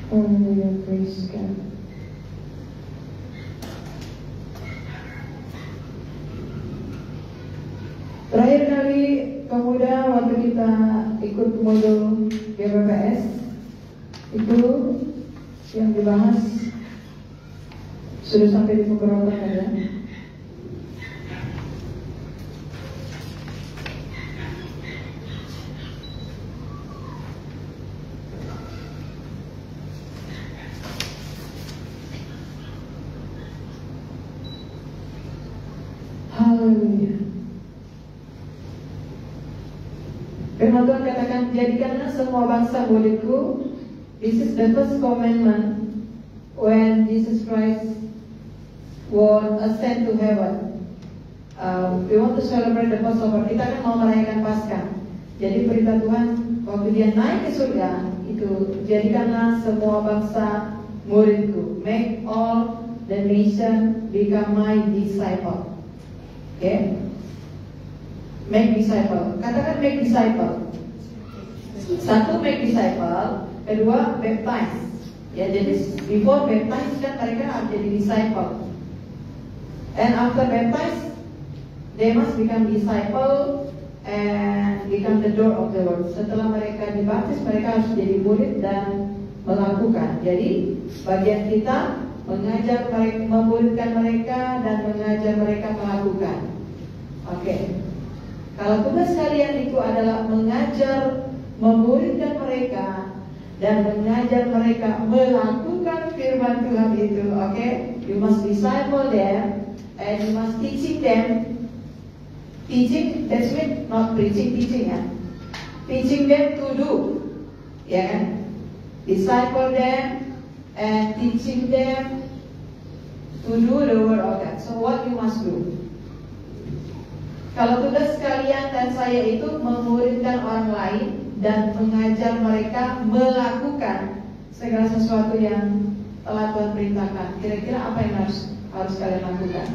Haleluya, praise God. Terakhir kali pemuda waktu kita ikut modul GPPS itu yang dibahas sudah sampai di pemberontakan ya. Haleluya. Firman Tuhan katakan, jadikanlah semua bangsa muridku. This is the first commandment when Jesus Christ was ascend to heaven. We want to celebrate the Passover. Kita kan mau merayakan Paskah. Jadi perintah Tuhan waktu dia naik ke surga itu, jadikanlah semua bangsa muridku. Make all the nation become my disciple. Okay? Make disciple. Katakan make disciple. Satu, make disciple. Kedua, baptize. Ya, jadi before baptize kan mereka harus jadi disciple. And after baptize, they must become disciple and become the door of the Lord. Setelah mereka dibaptis, mereka harus jadi murid dan melakukan. Jadi bagian kita mengajar mereka, memuridkan mereka dan mengajar mereka melakukan. Oke. Kalau tugas kalian itu adalah mengajar, memuridkan mereka dan mengajar mereka melakukan firman Tuhan itu, oke? You must disciple them and you must teaching them. Teaching, that's mean not preaching, teaching ya. Teaching them to do, ya kan? Disciple them and teaching them to do the word of God. So what you must do? Kalau tugas kalian dan saya itu memuridkan orang lain dan mengajar mereka melakukan segala sesuatu yang telah Tuhan perintahkan, kira-kira apa yang harus kalian lakukan?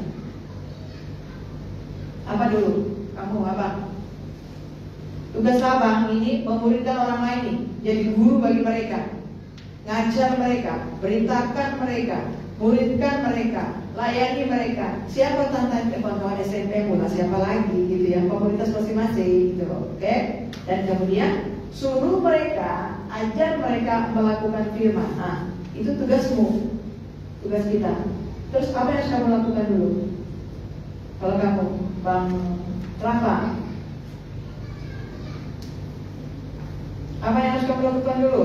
Apa dulu? Kamu apa? Tugas abang ini memuridkan orang lain nih, jadi guru bagi mereka, ngajar mereka, beritakan mereka, muridkan mereka, layani mereka. Siapa tantangan teman-teman SMP pula, siapa lagi gitu ya, komunitas masing-masing gitu, oke? Dan kemudian suruh mereka, ajar mereka melakukan firman. Nah, itu tugasmu, tugas kita. Terus apa yang harus kamu lakukan dulu? Kalau kamu, Bang Rafa, apa yang harus kamu lakukan dulu?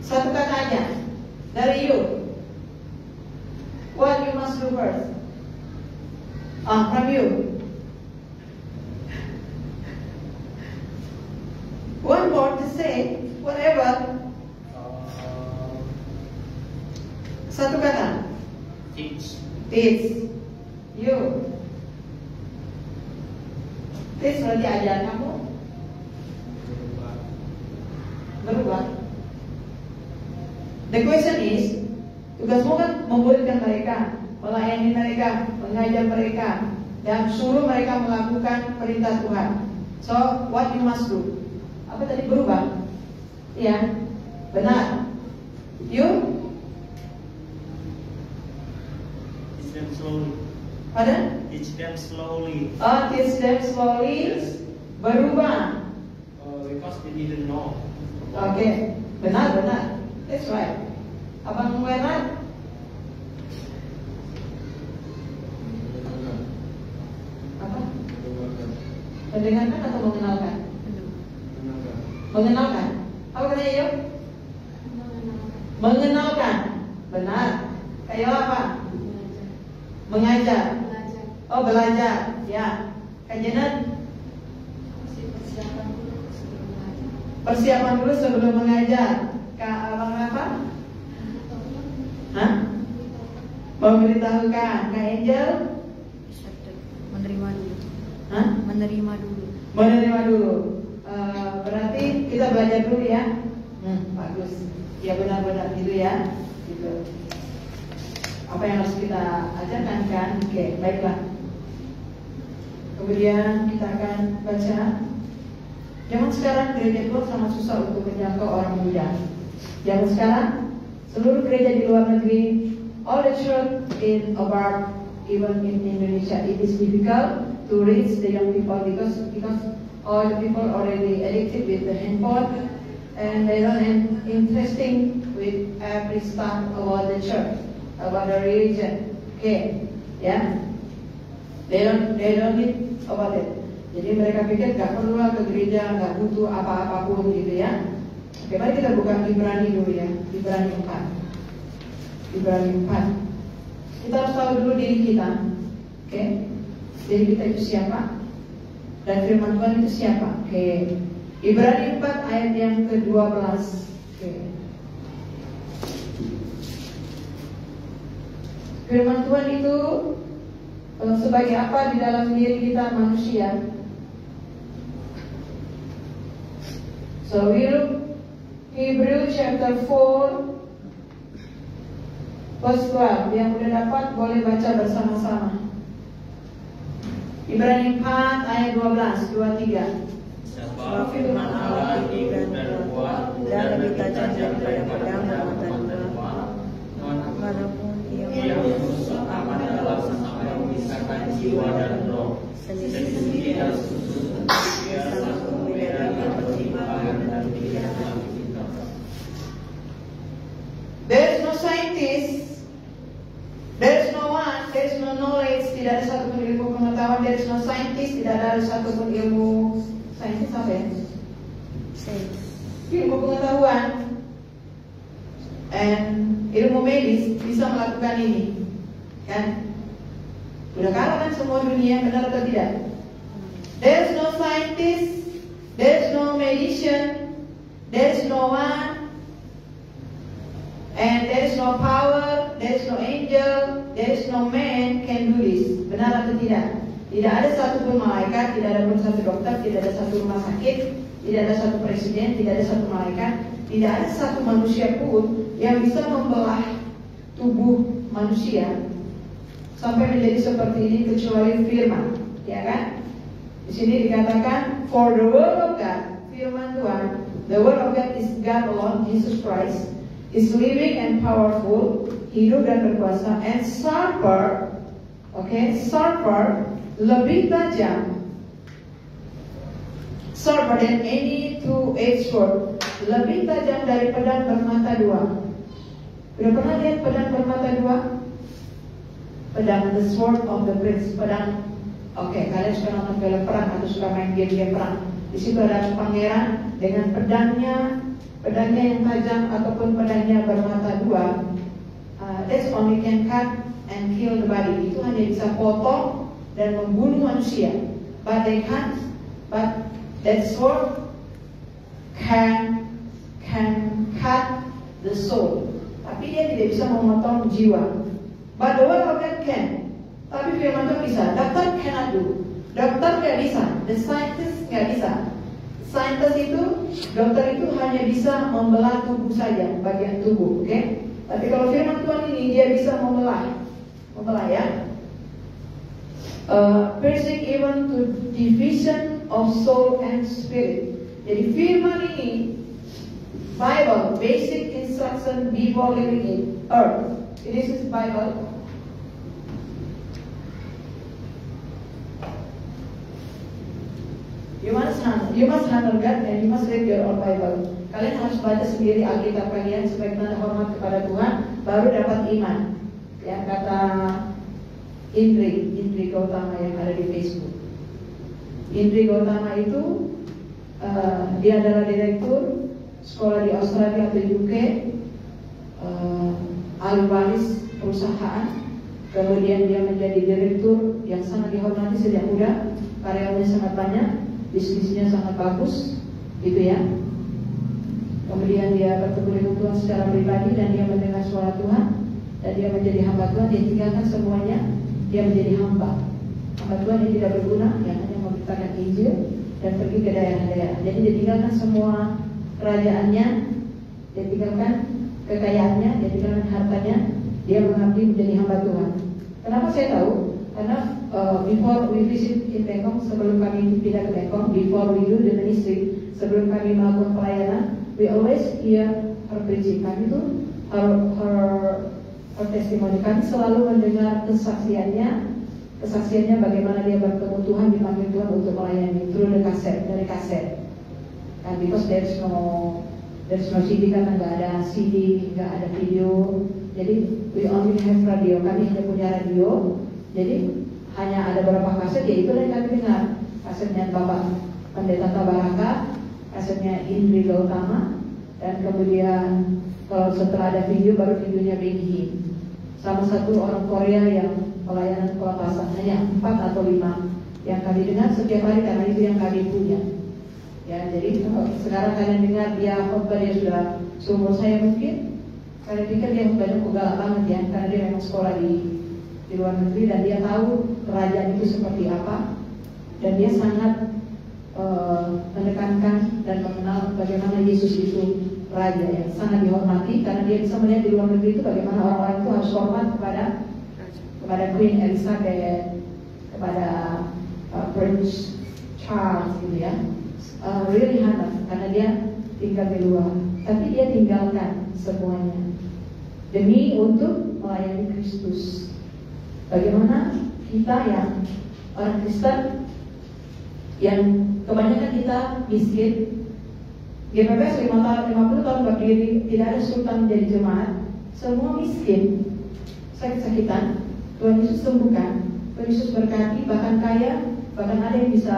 Satu kata aja dari you. What you must do first? From you. One word to say, whatever. Satu kata. Teach. Teach. You. Teach berarti ajar kamu. Berubah. The question is, tugasmu kan memuridkan mereka, melayani mereka, mengajar mereka, dan suruh mereka melakukan perintah Tuhan. So, what you must do? Apa tadi berubah? Iya, benar. You? Teach them slowly. Pardon? Teach them slowly. Oh, teach them slowly. Yes. Berubah. Because they didn't know. Oke, benar. That's right. Abang Wenat? Apa? Mendengarkan atau mengenalkan? Mengenalkan. Apa katanya Yuk? Mengenalkan. Benar. Kayak apa? Mengajar. Oh, belajar. Ya. Kajian. Persiapan dulu sebelum mengajar. Kak Abang apa? Hah? Memberitahukan. Kak Angel? Menerima dulu. Hah? Menerima dulu. Menerima dulu. Berarti kita belajar dulu ya. Bagus. Ya benar-benar gitu ya. Gitu. Apa yang harus kita ajarkan kan? Oke, baiklah. Kemudian kita akan baca Zaman sekarang gereja tua sangat susah untuk menjangkau orang muda. Zaman sekarang seluruh gereja di luar negeri, all the church in abroad, even in Indonesia, it is difficult to reach the young people because all the people already addicted with the handphone and they don't interesting with every stuff about the church, about the religion. Okay, yeah, they don't need about it. Jadi mereka pikir nggak perlu lah ke gereja, nggak butuh apa-apapun gitu ya. Oke, mari kita buka Ibrani dulu ya, Ibrani 4. Ibrani 4. Kita harus tahu dulu diri kita. Oke, diri kita itu siapa? Dan firman Tuhan itu siapa? Oke, Ibrani 4 ayat yang ke-12. Oke. Firman Tuhan itu sebagai apa di dalam diri kita manusia. So we look Hebrew chapter 4 verse 12. Yang udah dapat boleh baca bersama-sama. Ibrani 4 ayat 12, 23. Sebab firman Allah hidup dan kuat dan lebih tajam daripada pedang bermata dua, manapun ia menusuk amat dalam sampai memisahkan jiwa dan roh, sendi-sendi dan susu, ia sanggup membedakan pertimbangan dan pikiran kita. There is no scientist, there is no one, there is no knowledge, tidak ada satupun ilmu pengetahuan, there is no scientist, tidak ada satupun ilmu saintis apa ya? Ilmu pengetahuan and ilmu medis bisa melakukan ini, kan? Udah kalah kan semua dunia, benar atau tidak? There is no scientist, there is no medicine, there is no one, and there is no power, there is no angel, there is no man can do this. Benar atau tidak? Tidak ada satupun malaikat, tidak ada pun satu dokter, tidak ada satu rumah sakit, tidak ada satu presiden, tidak ada satu malaikat, tidak ada satu manusia pun yang bisa membelah tubuh manusia sampai menjadi seperti ini kecuali firman, ya kan? Di sini dikatakan for the word of God, firman Tuhan, the word of God is God alone, Jesus Christ, is living and powerful, hidup dan berkuasa, and sharper, okay, sharper, lebih tajam, sharper than any two-edged sword, lebih tajam dari pedang bermata dua. Sudah pernah lihat pedang bermata dua? Pedang, the sword of the prince, pedang. Oke, kalian suka nonton film perang atau suka main game perang? Di situ ada pangeran dengan pedangnya yang tajam ataupun pedangnya bermata dua. That's only can cut and kill the body. Itu hanya bisa potong dan membunuh manusia. But they can't. But that sword can cut the soul. Tapi dia tidak bisa memotong jiwa. But the word of God can. Tapi firman Tuhan bisa. Dokter cannot do. Dokter nggak bisa. The scientist nggak bisa. Scientist itu, dokter itu hanya bisa membelah tubuh saja, bagian tubuh, oke? Tapi kalau firman Tuhan ini dia bisa membelah ya. Piercing even to division of soul and spirit. Jadi firman ini, Bible, basic instruction before living in earth. This is Bible. You must handle God and you must read your own Bible. Kalian harus baca sendiri Alkitab kalian supaya kalian hormat kepada Tuhan, baru dapat iman. Ya, kata Indri Gautama yang ada di Facebook. Indri Gautama itu dia adalah direktur sekolah di Australia atau UK, ahli waris perusahaan. Kemudian dia menjadi direktur yang sangat dihormati sejak muda, karyawannya sangat banyak, bisnisnya sangat bagus, gitu ya. Kemudian dia bertemu dengan Tuhan secara pribadi dan dia mendengar suara Tuhan dan dia menjadi hamba Tuhan. Dia tinggalkan semuanya, dia menjadi hamba Tuhan yang tidak berguna, yang hanya memberitakan Injil dan pergi ke daerah-daerah. Jadi dia tinggalkan semua kerajaannya, dia tinggalkan kekayaannya, dia tinggalkan hartanya, dia mengabdi menjadi hamba Tuhan. Kenapa saya tahu? Karena before we visit in Bangkok, sebelum kami pindah ke Bangkok, before we do the ministry, sebelum kami melakukan pelayanan, we always hear her preaching. Kami itu her testimoni, kami selalu mendengar kesaksiannya bagaimana dia bertemu Tuhan, dipanggil Tuhan untuk melayani through the cassette, dari kaset. And because there's no CD, karena nggak ada CD, nggak ada video, jadi we only have radio. Kami hanya punya radio, jadi hanya ada beberapa kaset, ya itulah yang kami dengar. Kasetnya Bapak Pendeta Tabaraka, kasetnya Indri Gautama, dan kemudian kalau setelah ada video, baru videonya Benny. Sama satu orang Korea yang pelayanan pelepasan, hanya 4 atau 5 yang kami dengar setiap hari, karena itu yang kami punya. Ya, jadi sekarang kalian dengar dia khotbah, dia sudah seumur saya mungkin. Kalian pikir dia khotbahnya galak banget ya, karena dia memang sekolah di luar negeri dan dia tahu kerajaan itu seperti apa, dan dia sangat menekankan dan mengenal bagaimana Yesus itu raja yang sangat dihormati, karena dia bisa melihat di luar negeri itu bagaimana orang-orang itu harus hormat kepada Queen Elizabeth, kepada Prince Charles gitu ya. Really hangat karena dia tinggal di luar, tapi dia tinggalkan semuanya demi untuk melayani Kristus. Bagaimana kita yang orang Kristen, yang kebanyakan kita miskin, GPPS 50 tahun berdiri, tidak ada sultan menjadi jemaat, semua miskin, sakit-sakitan, Tuhan Yesus sembuhkan, Tuhan Yesus berkati, bahkan kaya, bahkan ada yang bisa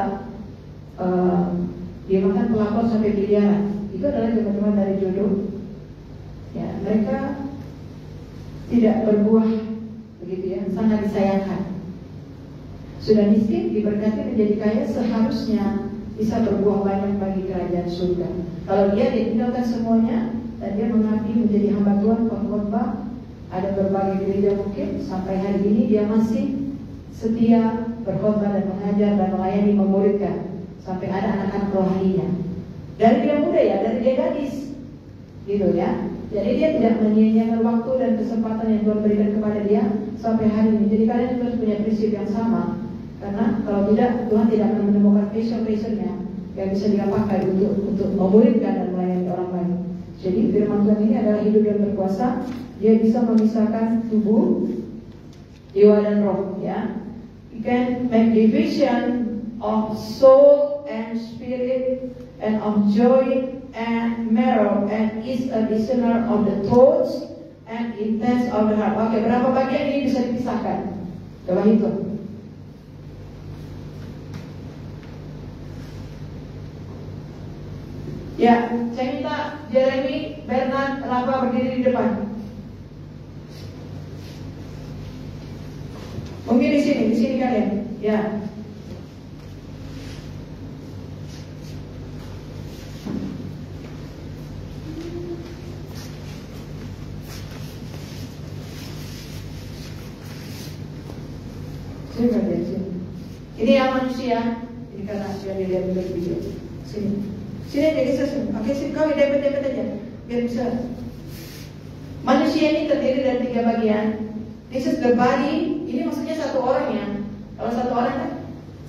dia makan pelakor sampai miliaran. Itu adalah teman-teman dari jodoh. Ya, mereka tidak berbuah begitu ya, sangat disayangkan. Sudah miskin diberkati menjadi kaya, seharusnya bisa berbuah banyak bagi kerajaan surga. Kalau dia tinggalkan semuanya dan dia mengabdi menjadi hamba Tuhan, pengkhotbah, ada berbagai gereja mungkin sampai hari ini dia masih setia berkhotbah dan mengajar dan melayani, memuridkan, sampai ada anak-anak rohaninya. Dari dia muda ya, dari dia gadis, gitu ya. Jadi dia tidak menyia-nyiakan waktu dan kesempatan yang Tuhan berikan kepada dia sampai hari ini. Jadi kalian harus punya prinsip yang sama, karena kalau tidak, Tuhan tidak akan menemukan passion-passionnya yang bisa dia pakai untuk memuridkan dan melayani orang lain. Jadi firman Tuhan ini adalah hidup dan berkuasa. Dia bisa memisahkan tubuh, jiwa dan roh. Ya, you can make division of soul and spirit, and of joint and marrow, and is a discerner of the thoughts and intents of the heart. Oke, berapa bagian ini bisa dipisahkan? Coba hitung. Ya, saya minta Jeremy, Bernard, Rafa berdiri di depan. Mungkin di sini kalian. Ya. Ini yang manusia. Ini karena sudah dilihat dari video. Sini aja kita sini. Oke, sini kau dapat aja biar bisa. Manusia ini terdiri dari 3 bagian. This is the body. Ini maksudnya satu orang ya. Kalau satu orang kan,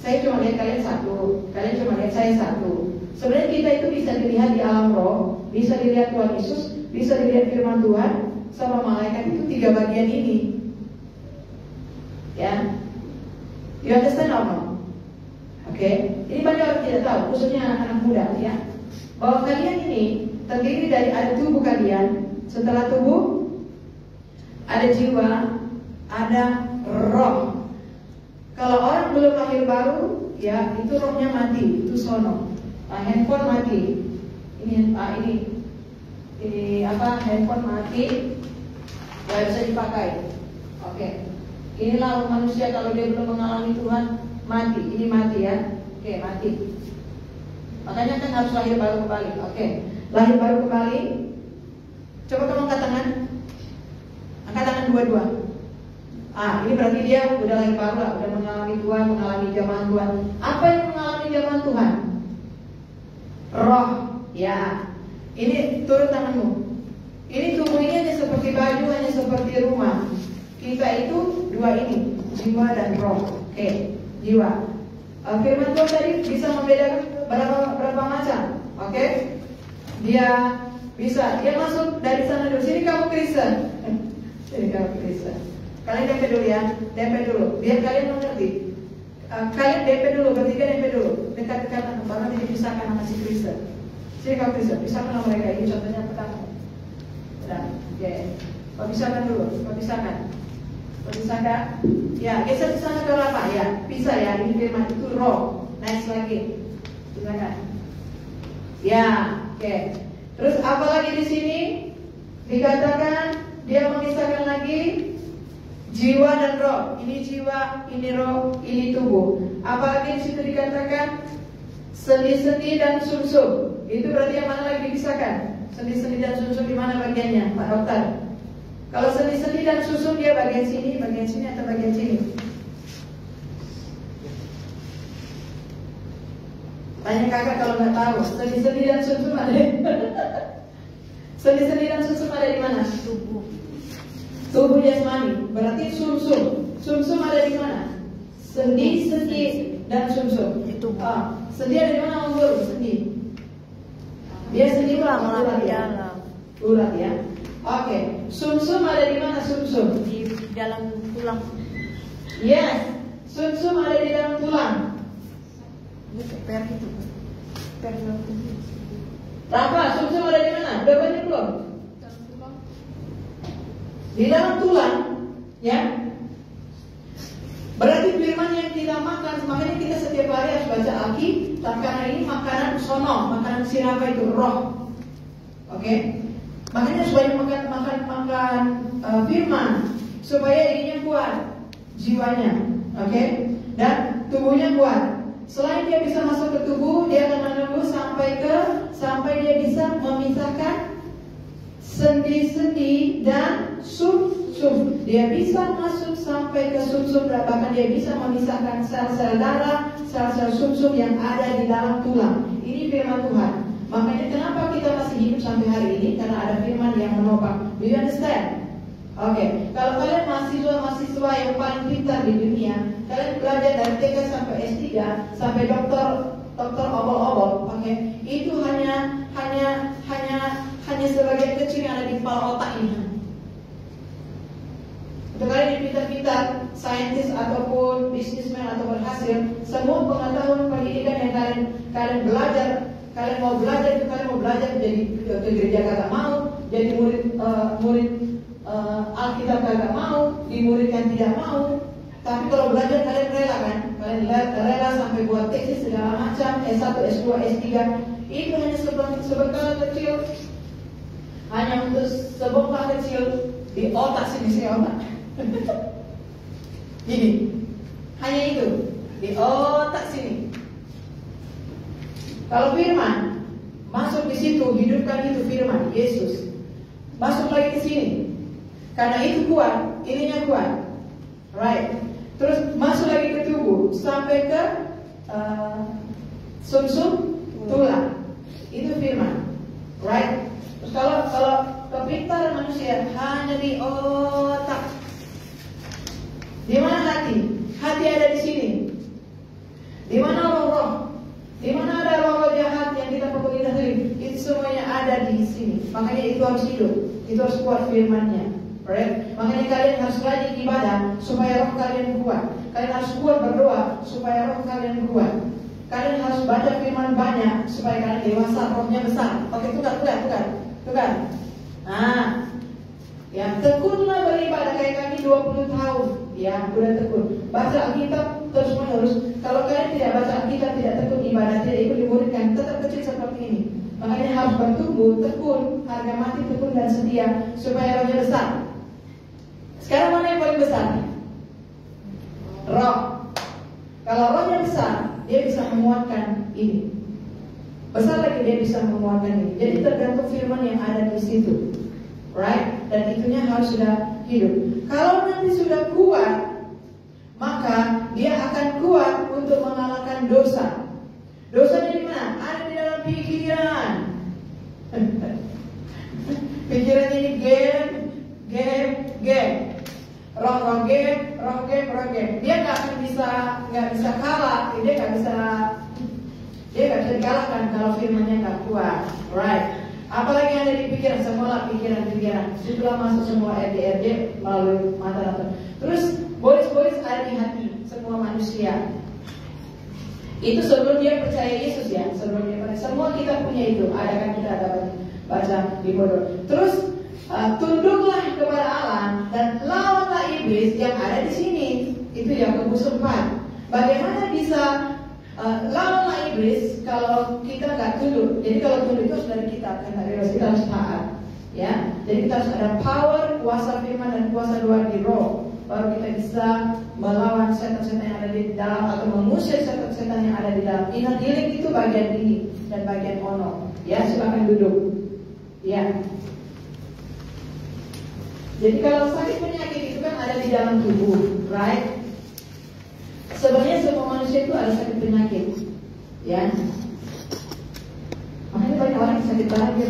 saya cuma lihat kalian satu, kalian cuma lihat saya satu. Sebenarnya kita itu bisa dilihat di alam roh, bisa dilihat Tuhan Yesus, bisa dilihat firman Tuhan sama malaikat. Itu 3 bagian ini. Ya. You understand or no? Oke, ini banyak orang tidak tahu, khususnya anak-anak muda ya, bahwa kalian ini terdiri dari ada tubuh kalian. Setelah tubuh ada jiwa, ada roh. Kalau orang belum lahir baru, ya itu rohnya mati, itu sono. Handphone mati. Ini handphone mati, nggak bisa dipakai. Oke. Inilah manusia kalau dia belum mengalami Tuhan, mati. Ini mati ya. Oke, mati. Makanya kan harus lahir baru kembali. Oke, lahir baru kembali. Coba kamu angkat tangan. Angkat tangan dua-dua. Ini berarti dia udah lahir baru lah, udah mengalami Tuhan, mengalami jamahan Tuhan. Apa yang mengalami jamahan Tuhan? Roh, ya. Ini turun tanganmu. Ini tubuh ini hanya seperti baju, hanya seperti rumah. Kita itu 2 ini, jiwa dan roh. Oke, jiwa. Firman Tuhan tadi bisa membedakan berapa macam. Oke. Oke? Dia bisa, dia masuk dari sana dulu. Sini kamu Kristen. Sini kamu Kristen. Kalian DP dulu ya, DP dulu. Biar kalian mengerti. Kalian DP dulu, bertiga DP dulu. Dekat-dekatan, baru nanti dipisahkan sama si Kristen. Sini kamu Kristen, pisahkan sama mereka. Ini contohnya pertama. Udah, oke. Kau pisahkan dulu, kau pisahkan. Pisahkan. Ya, geser ke sana ke apa? Ya, pisah ya. Ini firman itu roh. Next lagi. Pisahkan. Ya, oke. Terus apa lagi di sini? Dikatakan dia mengisahkan lagi jiwa dan roh. Ini jiwa, ini roh, ini tubuh. Apalagi di situ dikatakan sendi-sendi dan sumsum. Itu berarti yang mana lagi dipisahkan? Sendi-sendi dan sumsum di mana bagiannya, Pak Dokter? Kalau sendi-sendi dan sumsum dia bagian sini atau bagian sini? Tanya kakak kalau nggak tahu. Sendi-sendi dan sumsum ada. Sendi-sendi dan sumsum ada di mana? Tubuh. Tubuh jasmani. Berarti sumsum. Sumsum ada di mana? Sendi-sendi dan sumsum. Di tubuh. Sendi ada di mana, Om Guru? Sendi. Dia sendi urat ya. Urat ya. Oke. Sumsum ada di mana? Sumsum Di dalam tulang. Yes. Sumsum ada di dalam tulang. Per itu. Per tubuh. Rafa, sumsum ada di mana? Udah banyak belum? Di dalam tulang, ya. Berarti firman yang kita makan, makanya kita setiap hari harus baca Alkitab karena ini makanan sono, makanan sirapa itu roh. Oke? Makanya harus banyak makan firman supaya ininya kuat, jiwanya, oke? Dan tubuhnya kuat. Selain dia bisa masuk ke tubuh, dia akan menunggu sampai dia bisa memisahkan sendi-sendi dan sumsum. Dia bisa masuk sampai ke sumsum dan bahkan dia bisa memisahkan sel-sel darah, sel-sel sumsum yang ada di dalam tulang. Ini firman Tuhan. Makanya kenapa kita masih hidup sampai hari ini? Karena ada firman yang menopang. Do you understand? Oke, kalau kalian mahasiswa yang paling pintar di dunia, kalian belajar dari TK sampai S3 sampai dokter obol-obol, oke? Itu hanya sebagian kecil yang ada di kepala otak ini. Untuk kalian yang pintar-pintar, saintis ataupun bisnismen atau berhasil, semua pengetahuan pendidikan yang kalian belajar, kalian mau belajar jadi ke gereja kagak mau, jadi murid Alkitab kagak mau, dimuridkan tidak mau. Tapi kalau belajar kalian rela kan? Kalian rela sampai buat tesis segala macam, S1, S2, S3. Itu hanya sebekal kecil, hanya untuk sebongkah kecil di otak sini otak. Gini, hanya itu di otak sini. Kalau firman masuk di situ, hidupkan itu firman Yesus. Masuk lagi ke sini. Karena itu kuat, ininya kuat. Right. Terus masuk lagi ke tubuh sampai ke sumsum tulang. Itu firman. Right. Terus kalau kepintaran manusia hanya di otak. Di mana hati? Hati ada di sini. Di mana roh-roh? Di mana ada roh-roh jahat yang kita perlu kita sendiri? Itu semuanya ada di sini. Makanya itu harus hidup. Itu harus kuat firman-Nya. Right? Makanya kalian harus rajin ibadah supaya roh kalian kuat. Kalian harus kuat berdoa supaya roh kalian kuat. Kalian harus baca firman banyak supaya kalian dewasa, rohnya besar. Oke, tukar. Nah, ya tekunlah beribadah kayak kami 20 tahun. Ya, udah tekun. Baca Alkitab terus menerus. Kalau kalian tidak baca Alkitab, tidak tekun ibadah, tidak ikut dimuridkan, tetap kecil seperti ini. Makanya harus bertumbuh, tekun, harga mati, tekun dan setia supaya rohnya besar. Sekarang mana yang paling besar? Roh. Kalau rohnya besar, dia bisa memuatkan ini. Besar lagi dia bisa memuatkan ini. Jadi tergantung firman yang ada di situ. Right? Dan itunya harus sudah hidup. Kalau nanti sudah kuat, maka dia akan kuat untuk mengalahkan dosa. Dosanya di mana? Ada di dalam pikiran. Pikiran ini game. Roh game. Dia nggak bisa kalah. Dia nggak bisa dikalahkan kalau firmannya nggak kuat. Right. Apalagi yang ada di pikiran, semua pikiran-pikiran. Setelah masuk semua RD melalui mata. Terus boys ada di hati semua manusia. Itu sebelum dia percaya Yesus ya, sebelum dia percaya. Semua kita punya itu. Ada kan kita ada baca di bodoh. Terus tunduklah kepada Allah dan lawanlah iblis yang ada di sini. Itu Yakobus 4. Bagaimana bisa lawanlah iblis kalau kita nggak tunduk? Jadi kalau tunduk itu harus dari kita, karena kita harus taat, ya. Jadi kita harus ada power, kuasa firman dan kuasa luar di roh, baru kita bisa melawan setan-setan yang ada di dalam atau mengusir setan-setan yang ada di dalam. Inner healing itu bagian ini dan bagian ono. Ya, silakan duduk. Ya. Jadi kalau sakit penyakit itu kan ada di dalam tubuh, right? Sebenarnya semua manusia itu ada sakit penyakit, ya. Makanya banyak orang yang sakit bahagia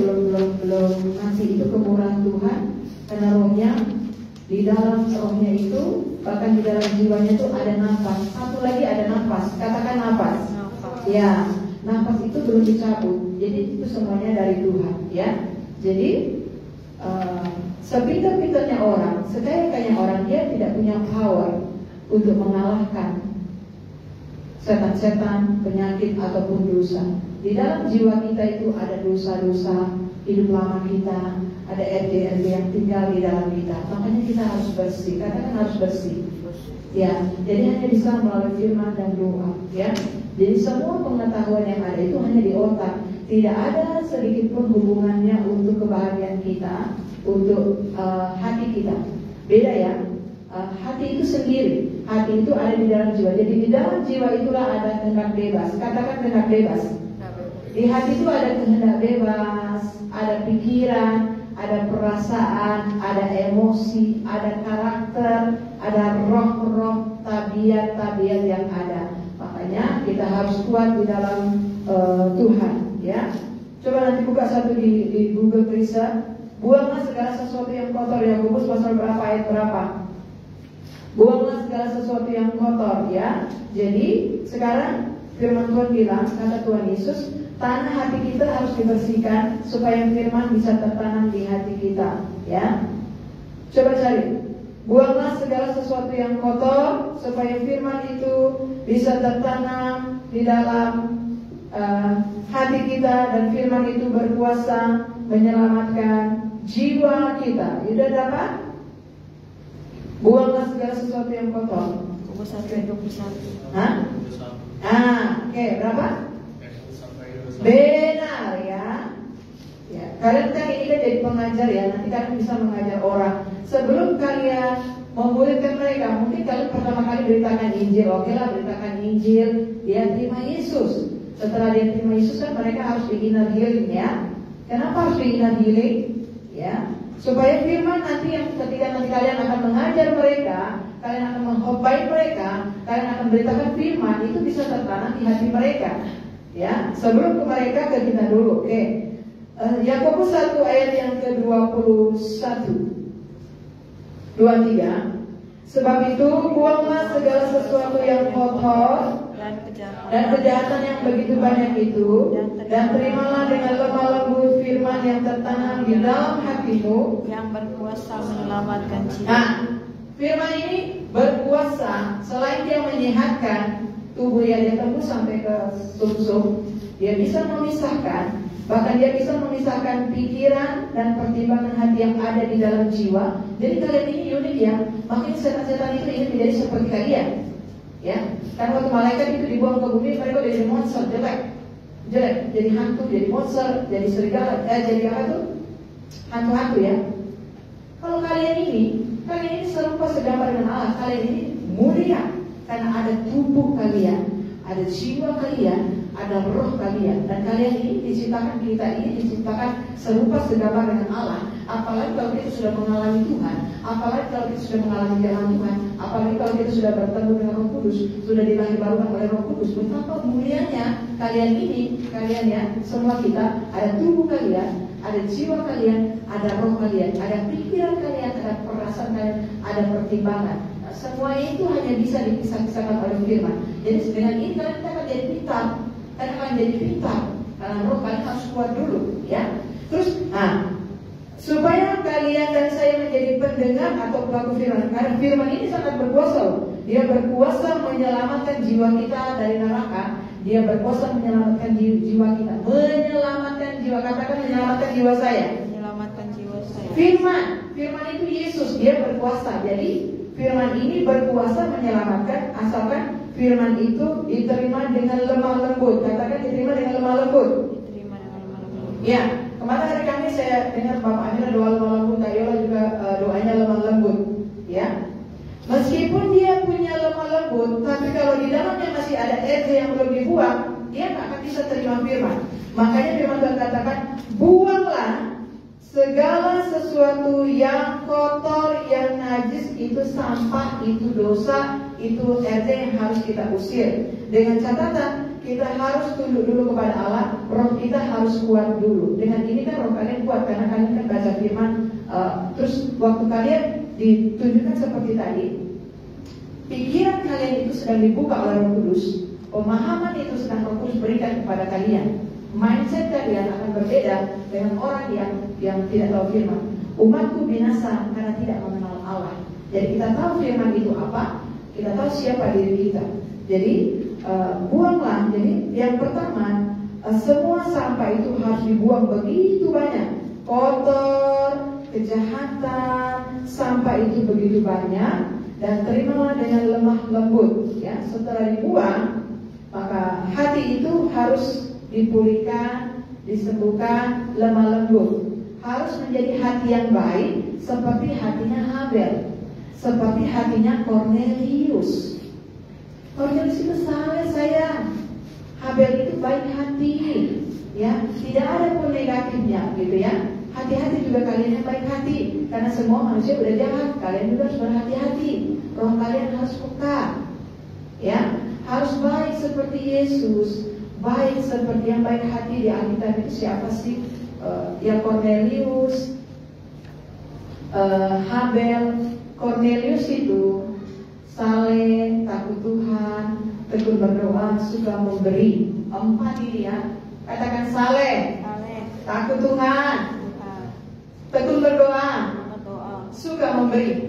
belum ngasih itu kemurahan Tuhan, karena rohnya di dalam rohnya itu, bahkan di dalam jiwanya itu ada nafas. Satu lagi ada nafas, katakan nafas. Ya, nafas itu belum dicabut. Jadi itu semuanya dari Tuhan, ya. Jadi sepintar-pintarnya orang, sekaya-kayanya orang, dia tidak punya power untuk mengalahkan setan-setan, penyakit ataupun dosa. Di dalam jiwa kita itu ada dosa-dosa hidup lama kita, ada RD yang tinggal di dalam kita. Makanya kita harus bersih. Katakan harus bersih. Ya, jadi hanya bisa melalui firman dan doa. Ya, jadi semua pengetahuan yang ada itu hanya di otak. Tidak ada sedikit pun hubungannya untuk kebahagiaan kita, untuk hati kita. Beda ya. Hati itu sendiri. Hati itu ada di dalam jiwa. Jadi di dalam jiwa itulah ada kehendak bebas. Katakan kehendak bebas. Di hati itu ada kehendak bebas, ada pikiran, ada perasaan, ada emosi, ada karakter, ada roh-roh, tabiat-tabiat yang ada. Makanya kita harus kuat di dalam Tuhan, ya. Coba nanti buka satu di Google Teresa. Buanglah segala sesuatu yang kotor. Yakobus pasal berapa ayat berapa? Buanglah segala sesuatu yang kotor, ya. Jadi sekarang firman Tuhan bilang, kata Tuhan Yesus, tanah hati kita harus dibersihkan supaya firman bisa tertanam di hati kita, ya. Coba cari. Buanglah segala sesuatu yang kotor supaya firman itu bisa tertanam di dalam hati kita, dan firman itu berkuasa menyelamatkan jiwa kita. Sudah dapat? Buanglah segala sesuatu yang kotor. Yakobus 1:21. Hah? Oke, berapa? Benar ya. Ya, kalian kan ini kan jadi pengajar ya. Nanti kalian bisa mengajar orang. Sebelum kalian memuridkan mereka, mungkin kalian pertama kali beritakan Injil. Oke lah, beritakan Injil. Dia terima Yesus. Setelah dia terima Yesus kan mereka harus di inner healing ya. Kenapa harus di inner healing? Ya, supaya firman nanti yang ketika nanti kalian akan mengajar mereka, kalian akan mengkhotbah mereka, kalian akan beritakan firman itu bisa tertanam di hati mereka. Ya, sebelum ke mereka ke kita dulu. Oke. Yakobus 1 ayat yang ke-21. 23. Sebab itu buanglah segala sesuatu yang kotor dan kejahatan yang begitu banyak itu, dan terimalah dengan lemah lembut firman yang tertanam di dalam hatimu, yang berkuasa menyelamatkan jiwa. Nah, firman ini berkuasa. Selain dia menyehatkan tubuh yang dia tembus sampai ke sumsum, dia bisa memisahkan, bahkan dia bisa memisahkan pikiran dan pertimbangan hati yang ada di dalam jiwa. Jadi kalian ini unik ya. Makin setan-setan itu ingin menjadi seperti kalian, ya. Karena waktu malaikat itu dibuang ke bumi, mereka jadi monster, jelek, jadi hantu, jadi monster, jadi serigala, jadi apa tuh? Hantu-hantu ya. Kalau kalian ini serupa segambar dengan Allah. Kalian ini mulia karena ada tubuh kalian, ada jiwa kalian, ada roh kalian, dan kalian ini diciptakan, kita ini diciptakan serupa segambar dengan Allah. Apalagi kalau kita sudah mengalami Tuhan, apalagi kalau kita sudah mengalami jalan Tuhan, apalagi kalau kita sudah bertemu dengan Roh Kudus, sudah dilahirbarukan oleh Roh Kudus. Betapa mulianya kalian ini, kalian ya, semua kita, ada tubuh kalian, ada jiwa kalian, ada roh kalian, ada pikiran kalian, ada perasaan kalian, ada pertimbangan. Nah, semua itu hanya bisa dipisah-pisahkan oleh firman. Jadi dengan ini kalian akan jadi pintar. Karena kalian jadi pintar, karena roh kalian harus kuat dulu, ya. kalian dan saya menjadi pendengar atau pelaku firman. Karena firman ini sangat berkuasa loh. Dia berkuasa menyelamatkan jiwa kita dari neraka. Dia berkuasa menyelamatkan jiwa kita. Menyelamatkan jiwa, katakan menyelamatkan jiwa saya. Menyelamatkan jiwa saya. Firman itu Yesus, dia berkuasa. Jadi firman ini berkuasa menyelamatkan asalkan firman itu diterima dengan lemah lembut. Katakan diterima dengan lemah lembut. Diterima dengan lemah lembut. Ya, kemarin hari Kamis saya dengar Bapak Amira doa lemah lembut, Kak Yola juga doanya lemah lembut. Ya, meskipun dia punya lemah lembut, tapi kalau di dalamnya masih ada RJ yang belum dibuang, dia nggak akan bisa terima firman. Makanya firman Tuhan katakan, buanglah segala sesuatu yang kotor, yang najis, itu sampah, itu dosa, itu RJ yang harus kita usir. Dengan catatan, kita harus tunduk dulu kepada Allah, roh kita harus kuat dulu. Dengan ini kan roh kalian kuat, karena kalian kan baca firman. Terus waktu kalian ditunjukkan seperti tadi, pikiran kalian itu sedang dibuka oleh Roh Kudus, pemahaman itu sedang Roh Kudus berikan kepada kalian. Mindset kalian akan berbeda dengan orang yang tidak tahu firman. Umatku binasa karena tidak mengenal Allah. Jadi kita tahu firman itu apa, kita tahu siapa diri kita. Jadi buanglah. Jadi yang pertama, semua sampah itu harus dibuang begitu banyak. Kotor, kejahatan, sampah itu begitu banyak, dan terimalah dengan lemah lembut. Ya, setelah dibuang, maka hati itu harus dipulihkan, disembuhkan, lemah lembut. Harus menjadi hati yang baik, seperti hatinya Habel, seperti hatinya Cornelius. Cornelius itu saleh sayang, Habel itu baik hati, ya, tidak ada pun negatifnya, gitu ya. Hati-hati juga kalian yang baik hati, karena semua manusia udah jahat. Kalian juga harus berhati-hati. Roh kalian harus peka, ya, harus baik seperti Yesus. Baik seperti yang baik hati. Di Alkitab itu siapa sih? Ya Cornelius, Habel. Cornelius itu saleh, takut Tuhan, tekun berdoa, suka memberi. 4 ini ya. Katakan saleh, takut Tuhan, tekun berdoa, suka memberi.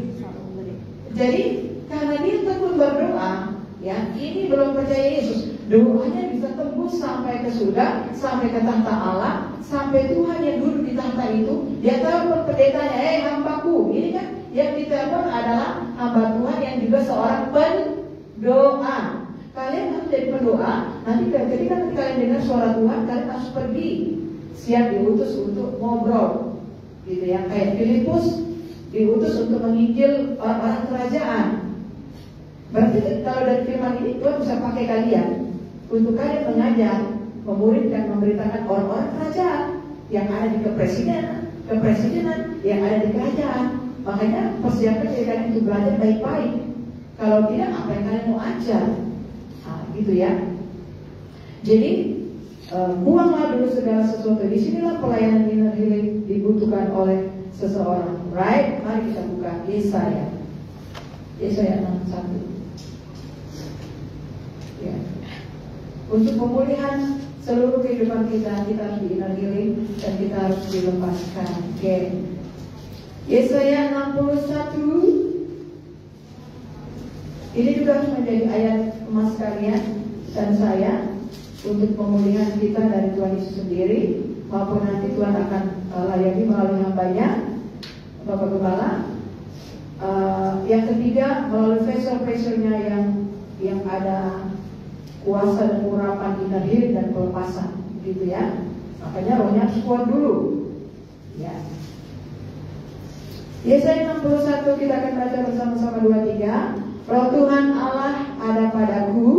Jadi karena dia tekun berdoa, ya, ini belum percaya Yesus. Doanya bisa tembus sampai ke surga, sampai ke tahta Allah, sampai Tuhan yang duduk di tahta itu. Dia telepon pendetanya, hambaku. Ini kan yang ditelepon adalah hamba Tuhan yang juga seorang pendoa. Kalian harus jadi pendoa. Nanti ketika kalian dengar suara Tuhan, kalian harus pergi, siap diutus untuk ngobrol, gitu ya. Kayak Filipus diutus untuk menginjil orang-orang kerajaan. Berarti kalau dari firman ini Tuhan bisa pakai kalian untuk kalian mengajar, memuridkan, memberitakan orang-orang kerajaan yang ada di kepresidenan yang ada di kerajaan. Makanya persiapkan diri kalian untuk belajar baik-baik. Kalau tidak, apa yang kalian mau ajar? Gitu ya. Jadi buanglah dulu segala sesuatu. Disinilah pelayanan inner healing dibutuhkan oleh seseorang. Right? Mari kita buka Yesaya 61. Ya. Untuk pemulihan seluruh kehidupan kita harus di inner healing dan kita harus dilepaskan. Oke. Yesaya 61. Ini juga harus menjadi ayat emas kalian dan saya untuk pemulihan kita dari Tuhan Yesus sendiri, maupun nanti Tuhan akan layani melalui hambanya, Bapak Gembala. Yang ketiga, melalui vessel-vesselnya yang ada kuasa dan urapan inner healing dan pelepasan, gitu ya. Makanya rohnya harus kuat dulu. Ya. Yesaya 61 kita akan baca bersama-sama 2-3. Roh Tuhan Allah ada padaku,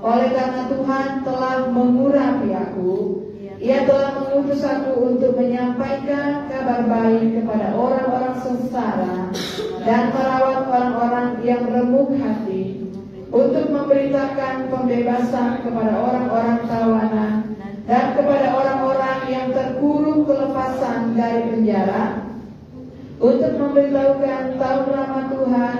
oleh karena Tuhan telah mengurapi aku. Ia telah mengutus aku untuk menyampaikan kabar baik kepada orang-orang sengsara dan merawat orang-orang yang remuk hati, untuk memberitakan pembebasan kepada orang-orang tawanan dan kepada orang-orang yang terkurung kelepasan dari penjara, untuk memberitahukan tahun rahmat Tuhan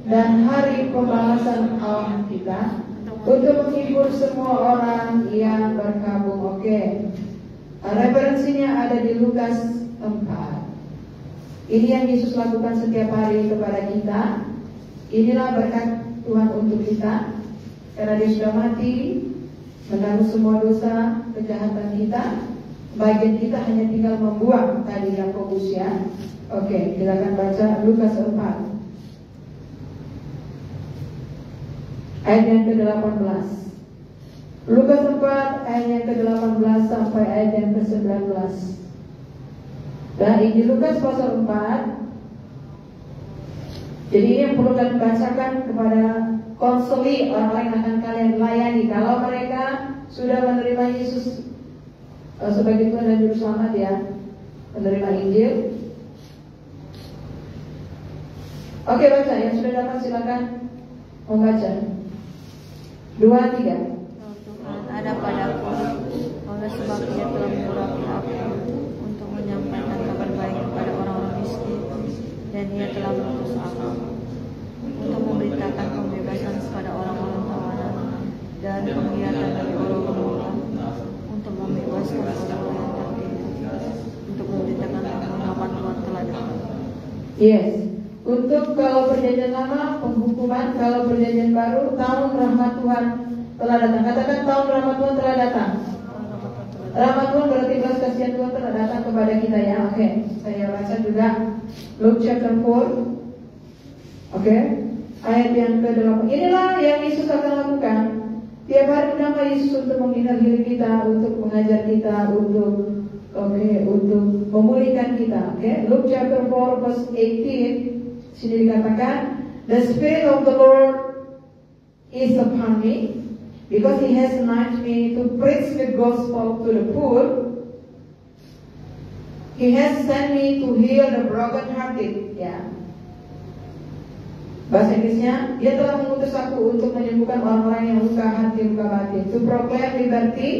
dan hari pembalasan Allah kita, untuk menghibur semua orang yang berkabung. Oke. Referensinya ada di Lukas 4. Ini yang Yesus lakukan setiap hari kepada kita. Inilah berkat Tuhan untuk kita, karena Dia sudah mati menanggung semua dosa kejahatan kita. Bagian kita hanya tinggal membuang tadi yang fokus ya. Oke, kita akan baca Lukas 4 ayat yang ke-18. Lukas 4 ayat yang ke-18 sampai ayat yang ke-19. Dan Injil Lukas pasal 4. Jadi ini yang perlu kalian bacakan kepada konseli orang-orang yang akan kalian layani. Kalau mereka sudah menerima Yesus sebagai Tuhan dan Juru Selamat ya, menerima Injil. Oke, baca. Yang sudah dapat silakan membaca. 2, 3. Tuhan ada padaku, oleh sebab Dia telah mengurapi aku untuk menyampaikan kabar baik kepada orang-orang miskin, dan Dia telah mengutus aku untuk memberitakan pembebasan kepada orang-orang tawanan dan penglihatan bagi orang lemah, untuk membebaskan orang-orang yang tertidur, untuk memberitakan penghukuman Tuhan telah datang. Yes. Untuk kalau perjanjian lama penghukuman, kalau perjanjian baru tahun rahmat Tuhan telah datang. Katakan tahun rahmat Tuhan telah datang. Rahmat Tuhan berarti belas kasihan Tuhan telah datang kepada kita ya. Oke, saya baca juga Luke chapter 4. Oke, ayat yang ke-8. Inilah yang Yesus akan lakukan. Tiap hari menambah Yesus untuk mengingatkan kita, untuk mengajar kita, untuk untuk memulihkan kita. Oke, Luke chapter 4 verse 18. Sini dikatakan, the Spirit of the Lord is upon me, because He has anointed me to preach the gospel to the poor. He has sent me to heal the brokenhearted. Ya. Bahasa Inggrisnya, Dia telah mengutus aku untuk menyembuhkan orang-orang yang luka hati, luka batin. To proclaim liberty,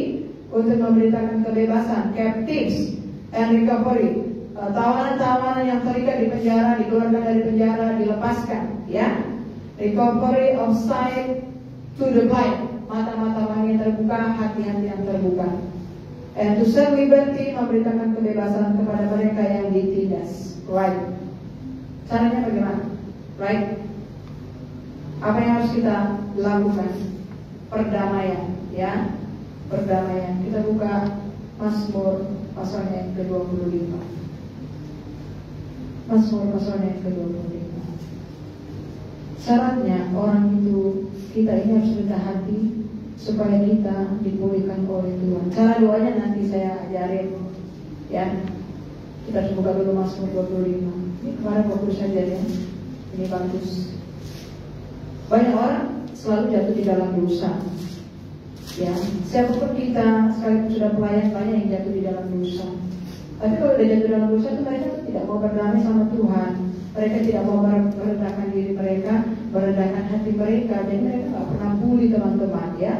untuk memberitakan kebebasan, captives and recovery. Tawanan-tawanan yang terikat di penjara dikeluarkan dari penjara, dilepaskan, ya. Recovery of sight to the blind, mata-mata orang yang terbuka, hati-hati yang terbuka. And to set liberty, memberitakan kebebasan kepada mereka yang ditindas. Right? Caranya bagaimana? Right? Apa yang harus kita lakukan? Perdamaian, ya. Perdamaian. Kita buka Mazmur pasalnya yang ke-25. Mazmur pasalnya yang ke-25. Syaratnya orang itu, kita ini harus rendah hati supaya kita dipulihkan oleh Tuhan. Cara doanya nanti saya ajarin, ya. Kita harus buka dulu Mazmur 25. Ini kemarin fokus saja ya. Ini bagus. Banyak orang selalu jatuh di dalam dosa. Ya, siapapun kita, sekalipun sudah pelayan, banyak yang jatuh di dalam dosa. Tapi kalau sudah jatuh dalam dosa itu mereka tidak mau berdamai sama Tuhan. Mereka tidak mau merendahkan diri mereka, merendahkan hati mereka. Jadi mereka tidak pernah pulih teman-teman, ya.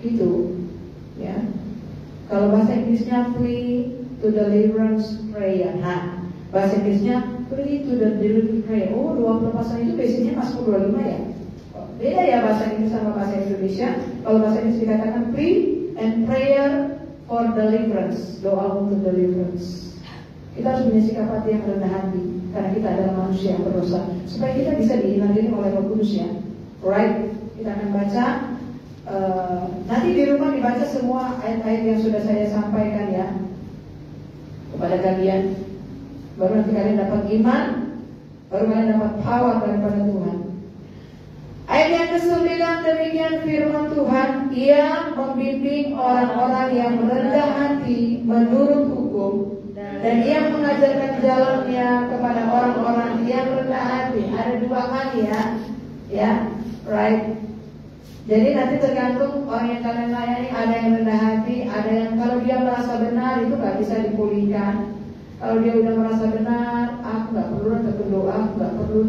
Gitu, ya. Kalau bahasa Inggrisnya plea to deliverance prayer. Nah, bahasa Inggrisnya plea to the deliverance prayer. Oh, 20 pasal itu biasanya Mazmur 25 ya. Beda ya bahasa Inggris sama bahasa Indonesia. Kalau bahasa Inggris dikatakan plea and prayer for deliverance, doa untuk deliverance. Kita harus punya sikap hati yang rendah hati, karena kita adalah manusia yang berdosa, supaya kita bisa diingatkan oleh Roh Kudus ya. Alright, kita akan baca. Nanti di rumah dibaca semua ayat-ayat yang sudah saya sampaikan ya kepada kalian. Baru nanti kalian dapat iman, baru kalian dapat power daripada Tuhan. Ayat yang ke-9, demikian firman Tuhan, Ia membimbing orang-orang yang rendah hati menurut hukum, dan Ia mengajarkan jalannya kepada orang-orang yang rendah hati. Ada 2 kali ya, right? Jadi nanti tergantung orang yang kalian layani. Ada yang rendah hati, ada yang kalau dia merasa benar itu nggak bisa dipulihkan. Kalau dia udah merasa benar, aku nggak perlu berdoa, aku nggak perlu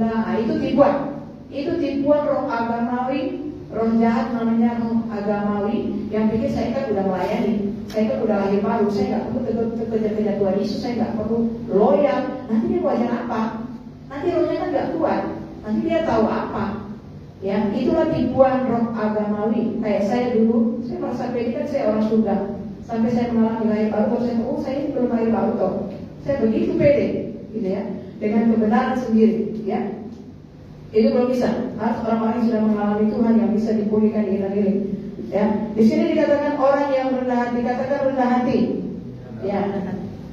itu tipuan. Itu tipuan roh agamawi, roh jahat namanya roh agamawi yang pikir saya kan udah melayani, saya kan udah lahir baru, saya nggak perlu kejar-kejar Tuhan Yesus, saya nggak perlu loyal. Nanti dia belajar apa? Nanti rohnya kan nggak kuat, nanti dia tahu apa? Ya, itulah tipuan roh agamawi. Kayak saya dulu, saya merasa pede kan saya orang Sunda, sampai saya mengalami lahir baru, baru saya saya ini belum lahir baru toh. Saya begitu pede, gitu ya. dengan kebenaran sendiri, ya. Itu belum bisa. Harus orang-orang yang sudah mengalami Tuhan yang bisa dipulihkan di inner healing. Ya, di sini dikatakan orang yang rendah hati, dikatakan rendah hati. Ya,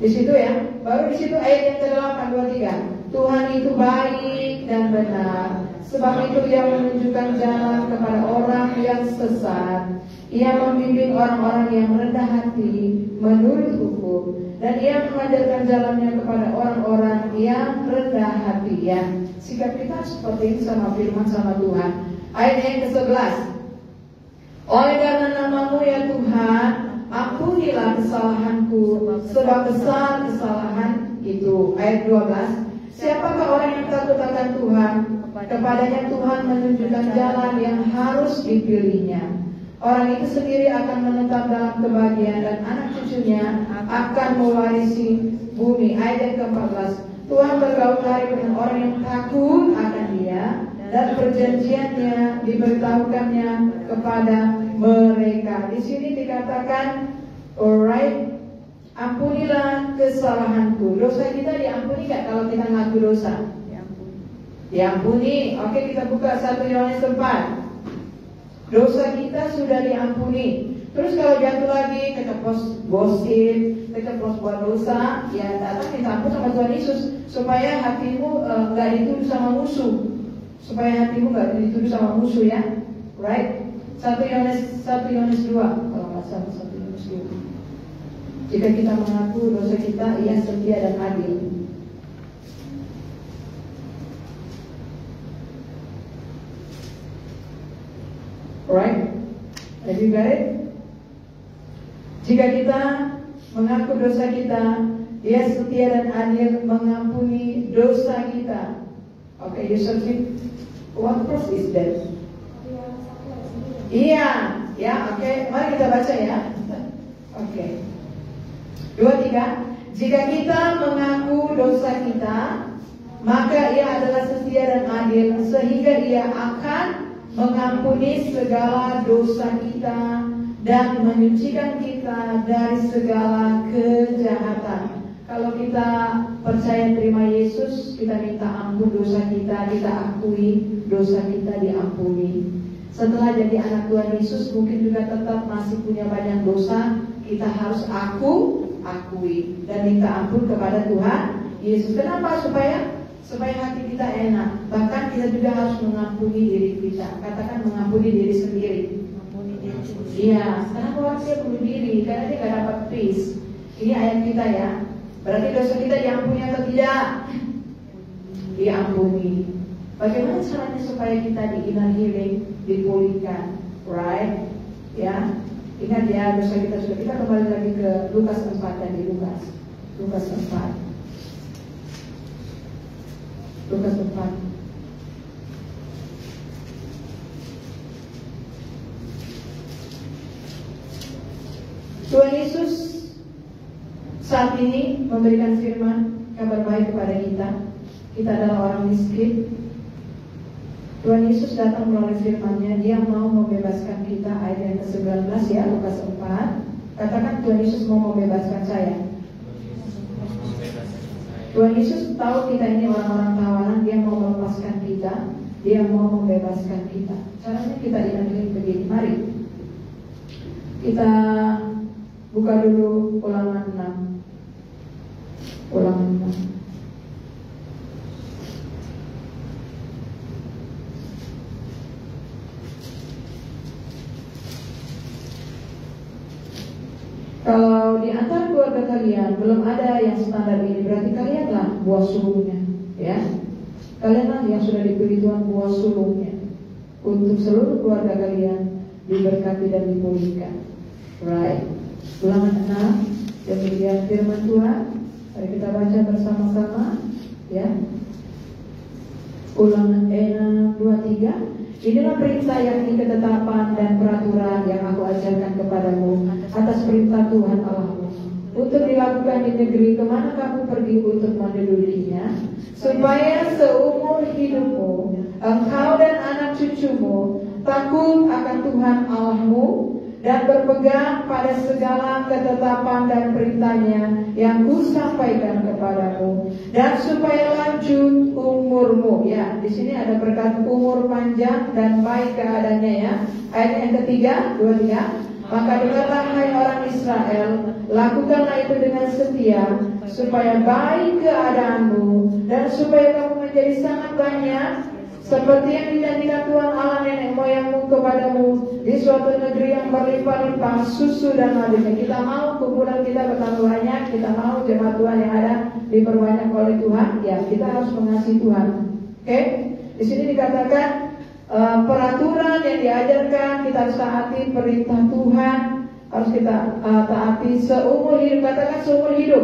di situ ya. Baru di situ ayat yang ke-8, 23. Tuhan itu baik dan benar. Sebab itu Ia menunjukkan jalan kepada orang yang sesat. Ia membimbing orang-orang yang rendah hati menurut hukum, dan Ia mengajarkan jalannya kepada orang-orang yang rendah hati. Ya, sikap kita seperti ini sama firman sama Tuhan. Ayat yang ke-11. Oleh karena nama-Mu ya Tuhan, ampunilah kesalahanku, sebab besar kesalahan itu. Ayat 12. Siapakah orang yang takut akan Tuhan? Kepadanya Tuhan menunjukkan jalan yang harus dipilihnya. Orang itu sendiri akan menetap dalam kebahagiaan, dan anak cucunya akan mewarisi bumi. Ayat yang ke-14. Tuhan bergaul hari dengan orang yang takut akan Dia, dan perjanjiannya diberitahukannya kepada mereka. Di sini dikatakan, alright, ampunilah kesalahanku. Dosa kita diampuni nggak kalau kita ngaku dosa? Diampuni. Oke, kita buka 1 Yohanes 4. Dosa kita sudah diampuni. Terus kalau jatuh lagi, keceplos gosip, keceplos buat dosa, ya datang minta ampun sama Tuhan Yesus, supaya hatimu nggak dituduh sama musuh. Supaya hatimu nggak dituduh sama musuh, ya, right? 1 Yohanes 2, kalau nggak salah 1 Yohanes 2. Jika kita mengaku dosa kita, Ia setia dan adil. Right? Have you got it? Jika kita mengaku dosa kita, Dia setia dan adil mengampuni dosa kita. Okay, you search it. What verse is that? Iya, ya, oke. Mari kita baca ya. Oke. 2-3. Jika kita mengaku dosa kita, maka Ia adalah setia dan adil, sehingga Ia akan mengampuni segala dosa kita dan menyucikan kita dari segala kejahatan. Kalau kita percaya terima Yesus, kita minta ampun dosa kita, kita akui dosa kita diampuni. Setelah jadi anak Tuhan Yesus, mungkin juga tetap masih punya banyak dosa. Kita harus akui dan minta ampun kepada Tuhan Yesus. Kenapa? Supaya hati kita enak. Bahkan kita juga harus mengampuni diri kita. Katakan mengampuni diri sendiri. Iya. Kenapa orang dia bunuh diri? Karena dia gak dapat peace. Ini ayat kita ya. Berarti dosa kita diampuni atau tidak? Diampuni. Bagaimana caranya supaya kita di inner healing dipulihkan? Right? Ya. Ingat ya, dosa kita sudah. Kita kembali lagi ke Lukas 4 tadi. Lukas 4. Lukas 4. Tuhan Yesus saat ini memberikan firman kabar baik kepada kita. Kita adalah orang miskin. Tuhan Yesus datang melalui firman-Nya. Dia mau membebaskan kita. Ayat yang ke-19 ya, Lukas 4. Katakan, Tuhan Yesus mau membebaskan saya. Tuhan Yesus tahu kita ini orang-orang tawanan. Dia mau melepaskan kita. Dia mau membebaskan kita. Caranya kita diampuni begini. Mari kita buka dulu Ulangan 6. Ulangan 6. Kalau di antara keluarga kalian belum ada yang standar ini, berarti kalianlah buah sulungnya, ya. Kalianlah yang sudah diberi Tuhan buah sulungnya untuk seluruh keluarga kalian diberkati dan dipulihkan. Right. Ulangan 6. Demikian firman Tuhan. Mari kita baca bersama-sama, ya. Ulangan 6:23. Inilah perintah, yakni ketetapan dan peraturan yang aku ajarkan kepadamu atas perintah Tuhan Allahmu, untuk dilakukan di negeri kemana kamu pergi untuk mendudukinya, supaya seumur hidupmu engkau dan anak cucumu takut akan Tuhan Allahmu dan berpegang pada segala ketetapan dan perintahnya yang kusampaikan kepadamu, dan supaya lanjut umurmu. Ya, di sini ada berkat umur panjang dan baik keadaannya ya. Ayat yang ketiga, 23. Maka dengarlah hai orang Israel, lakukanlah itu dengan setia, supaya baik keadaanmu dan supaya kamu menjadi sangat banyak, seperti yang dijanjikan Tuhan Allah nenek moyangmu kepadamu di suatu negeri yang berlimpah-limpah susu dan madunya. Kita mau kumpulan kita bertambah banyak, kita mau jemaat Tuhan yang ada diperbanyak oleh Tuhan. Ya, kita harus mengasihi Tuhan. Oke? Di sini dikatakan peraturan yang diajarkan, kita harus taati perintah Tuhan, harus kita taati seumur hidup. Katakan seumur hidup.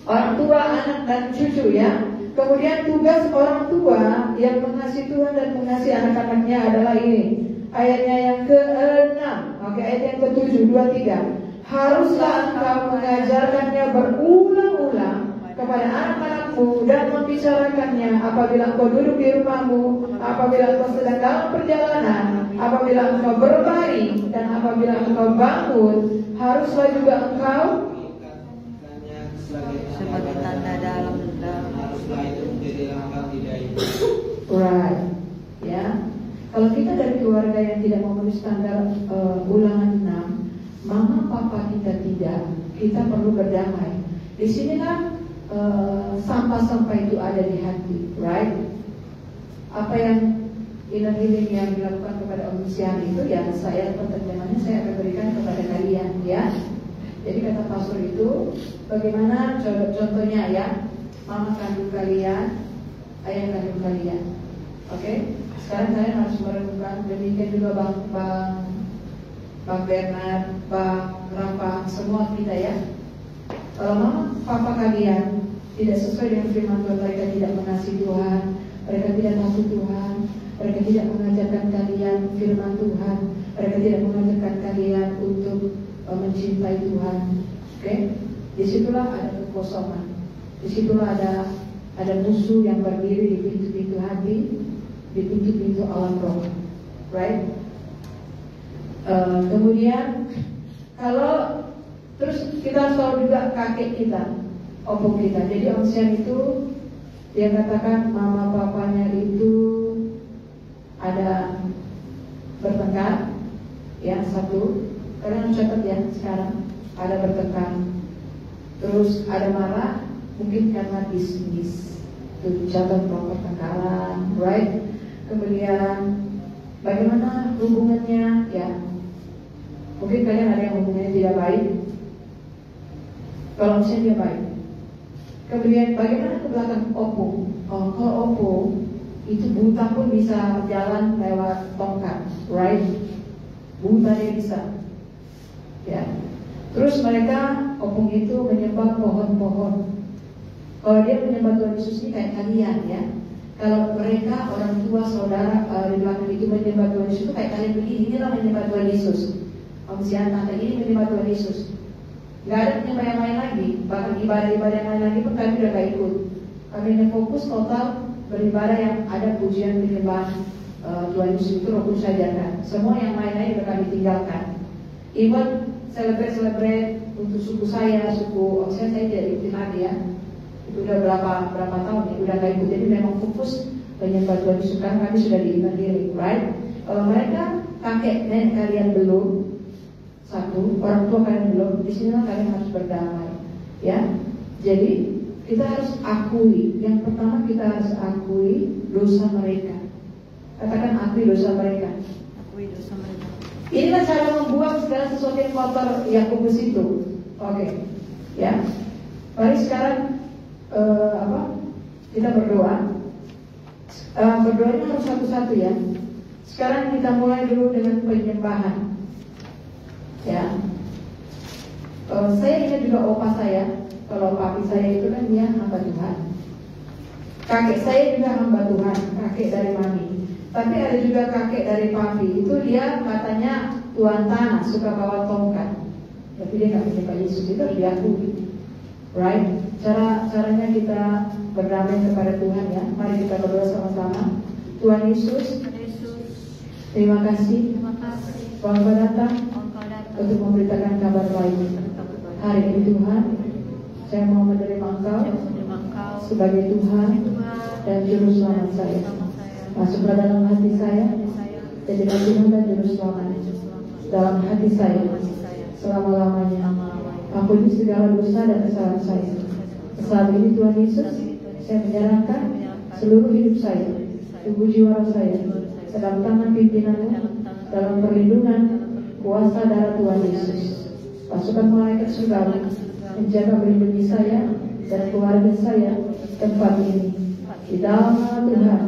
Orang tua, anak dan cucu ya. Kemudian tugas orang tua yang mengasihi Tuhan dan mengasihi anak-anaknya adalah ini. Ayatnya yang ke-6. Oke, ayat yang ke-7, 23. Haruslah engkau mengajarkannya berulang-ulang kepada anak-anakmu dan membicarakannya apabila engkau duduk di rumahmu, apabila engkau sedang dalam perjalanan, apabila engkau berbaring, dan apabila engkau bangun. Haruslah juga engkau sebagai tanda dalam right, ya. Kalau kita dari keluarga yang tidak memenuhi standar ulangan 6, mama papa kita tidak, kita perlu berdamai. Di sini kan sampah-sampah itu ada di hati, right? Apa yang inner healing yang dilakukan kepada Om Sian itu ya, saya penerjemahannya saya akan berikan kepada kalian ya. Jadi kata pastor itu, bagaimana contohnya ya, mama kandung kalian, ayah kandung kalian. Oke? Sekarang kalian harus merenungkan, demikian juga Bang Bernard, Bang Rafa, semua kita ya. Kalau mama papa kalian tidak sesuai dengan firman Tuhan, mereka tidak mengasihi Tuhan, mereka tidak takut Tuhan, mereka tidak mengajarkan kalian firman Tuhan, mereka tidak mengajarkan kalian untuk mencintai Tuhan. Oke? Disitulah ada kekosongan. Disitulah ada musuh yang berdiri di pintu-pintu hati, di pintu-pintu alam roh, right? Kemudian kalau terus kita selalu juga kakek kita, opung kita. Jadi Om Sian itu dia katakan mama papanya itu ada bertengkar, ya satu. Kalian catat ya sekarang ada bertengkar, terus ada marah, mungkin karena bisnis. Itu catat pertengkaran, right? Kemudian bagaimana hubungannya ya? Mungkin kalian ada yang hubungannya tidak baik. Kalau misalnya dia baik. Kemudian bagaimana ke belakang opung? Oh, kalau opung itu buta pun bisa jalan lewat tongkat, right? Buta dia bisa. Ya. Terus mereka opung itu menyembah pohon-pohon. Kalau dia menyembah Tuhan Yesus ini kayak kalian ya. Kalau mereka orang tua saudara di belakang itu menyembah Tuhan Yesus itu kayak kalian begini, inilah menyembah Tuhan Yesus. Om Sian tante ini menyembah Tuhan Yesus. Gak ada penyembah yang lain lagi. Bahkan ibadah-ibadah yang lain lagi pun kami udah gak ikut. Kami hanya fokus total beribadah yang ada pujian penyembahan Tuhan Yesus itu Roh Kudus ajarkan. Semua yang lain-lain udah kami tinggalkan. Even celebrate untuk suku saya, suku Om Sian saya tidak ikutin lagi ya. Itu udah berapa tahun ya, udah gak ikut. Jadi memang fokus penyembah Tuhan Yesus karena kami sudah diikat diri, right? Kalau mereka kakek nenek kalian belum, satu, orang tua kalian belum, disinilah kalian harus berdamai, ya. Jadi kita harus akui. Yang pertama kita harus akui dosa mereka. Katakan akui dosa mereka. akui dosa mereka. Inilah cara membuang segala sesuatu yang kotor Yakobus itu. Oke, ya. Mari sekarang kita berdoa. Berdoanya harus satu-satu ya. Sekarang kita mulai dulu dengan penyembahan. Ya, saya ingat juga opa saya. Kalau papi saya itu kan dia hamba Tuhan. Kakek saya juga hamba Tuhan, kakek dari mami. Tapi ada juga kakek dari papi. Itu dia katanya tuan tanah, suka bawa tongkat. Tapi dia nggak menyembah Yesus, itu harus diakui, right? Caranya kita berdamai kepada Tuhan ya. Mari kita berdoa sama-sama. Tuhan Yesus, terima kasih. Bahwa datang untuk memberitakan kabar baik. Hari ini Tuhan, saya mau menerima Engkau sebagai Tuhan dan Juru Selamat saya. Masuklah dalam hati saya, jadilah Tuhan dan Juru Selamat dalam hati saya selama-lamanya. Ampuni segala dosa dan kesalahan saya. Saat ini Tuhan Yesus, saya menyerahkan seluruh hidup saya, tubuh jiwa saya, ke dalam tangan pimpinan-Mu, dalam perlindungan kuasa darah Tuhan Yesus. Pasukan malaikat surgawi menjaga melindungi saya dan keluarga saya tempat ini. Di dalam nama Tuhan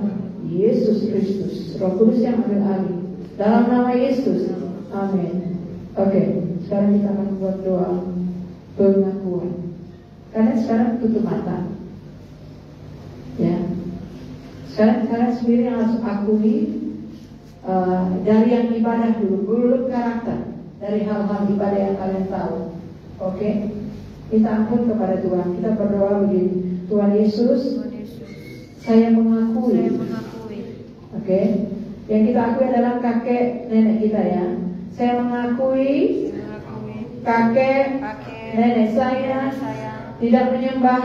Yesus Kristus, Roh Kudus yang ambil alih. Dalam nama Yesus, amin. Oke, sekarang kita akan membuat doa pengakuan. Kalian sekarang tutup mata, ya. Sekarang kalian sendiri yang harus akui dari yang ibadah dulu, belum karakter, dari hal-hal ibadah yang kalian tahu. Oke, kita ampun kepada Tuhan. Kita berdoa begini: Tuhan Yesus, saya mengakui. Oke, yang kita akui adalah kakek nenek kita, ya. Saya mengakui kakek nenek saya tidak menyembah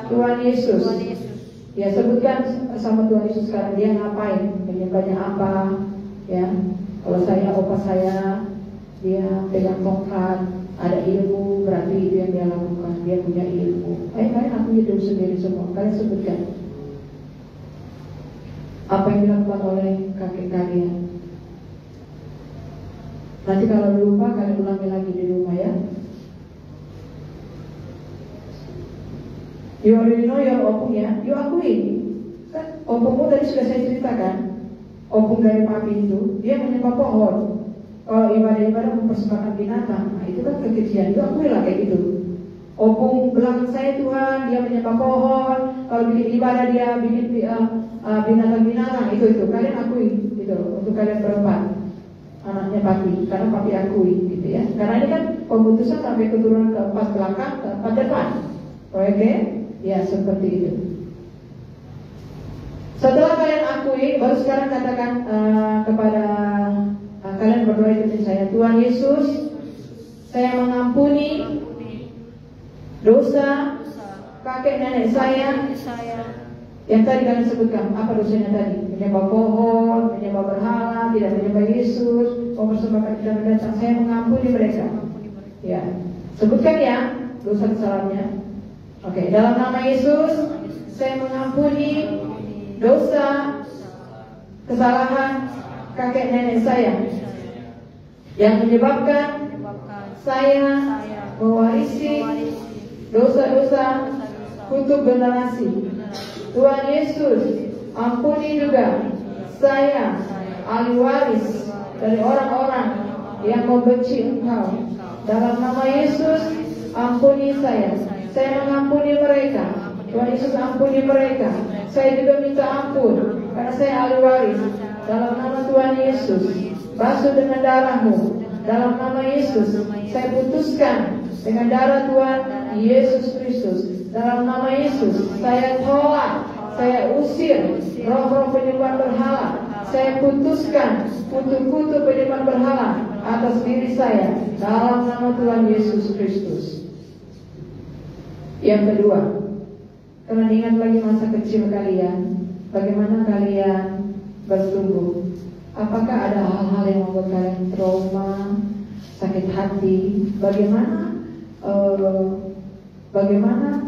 Tuhan Yesus. Ya, sebutkan sama Tuhan Yesus sekarang dia ngapain, menyembahnya apa, ya. Kalau saya, opa saya, dia pegang tongkat, ada ilmu, berarti itu yang dia lakukan, dia punya ilmu. Kalian aku hidup sendiri semua, kalian sebutkan apa yang dilakukan oleh kakek kalian. Nanti kalau lupa, kalian ulangi lagi di rumah, ya. You already know your opung, ya. You akui. Kan opungmu tadi sudah saya ceritakan. Opung dari papi itu, dia menyembah pohon. Kalau ibadah-ibadah mempersembahkan binatang, nah itu kan kekejian. You akui lah kayak gitu. Opung belakang saya Tuhan, dia menyembah pohon. Kalau bikin ibadah dia bikin binatang-binatang. Itu kalian akui gitu. Untuk kalian berempat, anaknya papi, karena papi akui gitu, ya. Karena ini kan pemutusan sampai keturunan keempat belakang, keempat depan. Oke? Ya, seperti itu. Setelah kalian akui, baru sekarang katakan kepada kalian berdoa ikutin saya. Tuhan Yesus, saya mengampuni dosa kakek nenek saya yang tadi kalian sebutkan. Apa dosanya tadi? Menyembah pohon, menyembah berhala, tidak menyembah Yesus, mempersembahkan tidak mendatang. Saya mengampuni mereka. Ya, sebutkan ya dosa kesalahannya. Oke, dalam nama Yesus, saya mengampuni dosa kesalahan kakek nenek saya yang menyebabkan saya mewarisi dosa-dosa kutub generasi. Tuhan Yesus, ampuni juga saya, ahli waris dari orang-orang yang membenci Engkau. Dalam nama Yesus, ampuni saya. Saya mengampuni mereka. Tuhan Yesus, ampuni mereka. Saya juga minta ampun karena saya ahli waris. Dalam nama Tuhan Yesus, basuh dengan darah-Mu. Dalam nama Yesus, saya putuskan dengan darah Tuhan Yesus Kristus. Dalam nama Yesus, saya tolak, saya usir roh-roh penyembahan berhala. Saya putuskan kutu-kutu penyembahan berhala atas diri saya. Dalam nama Tuhan Yesus Kristus. Yang kedua, kalian ingat lagi masa kecil kalian, bagaimana kalian bertumbuh. Apakah ada hal-hal yang membuat kalian trauma, sakit hati? Bagaimana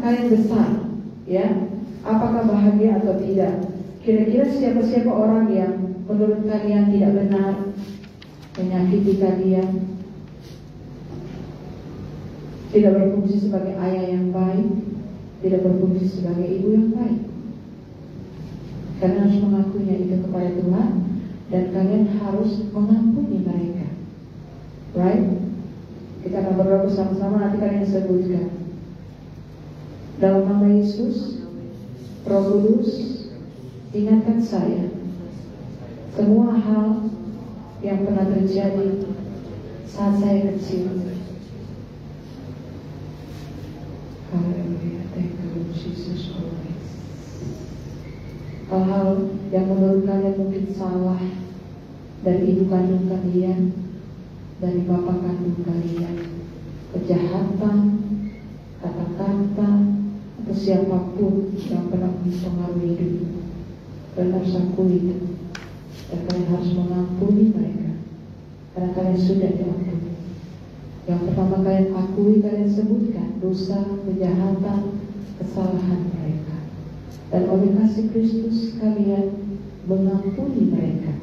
kalian besar, ya? Apakah bahagia atau tidak? Kira-kira siapa-siapa orang yang menurut kalian tidak benar, menyakiti kalian, tidak berfungsi sebagai ayah yang baik, tidak berfungsi sebagai ibu yang baik? Kalian harus mengakuinya itu kepada Tuhan, dan kalian harus mengampuni mereka. Right? Kita akan berdoa bersama-sama, nanti kalian sebutkan. Dalam nama Yesus, Roh Kudus, ingatkan saya semua hal yang pernah terjadi saat saya kecil. Haleluya, thank you Jesus Christ. Hal-hal yang menurut kalian mungkin salah dari ibu kandung kalian, dari bapak kandung kalian. Kejahatan, kata-kata, atau siapapun yang pernah mempengaruhi hidupmu. Kalian harus akui itu. Dan kalian harus mengampuni mereka, karena kalian sudah diampuni. Yang pertama kalian akui, kalian sebutkan dosa, kejahatan, kesalahan mereka. Dan oleh kasih Kristus kalian mengampuni mereka.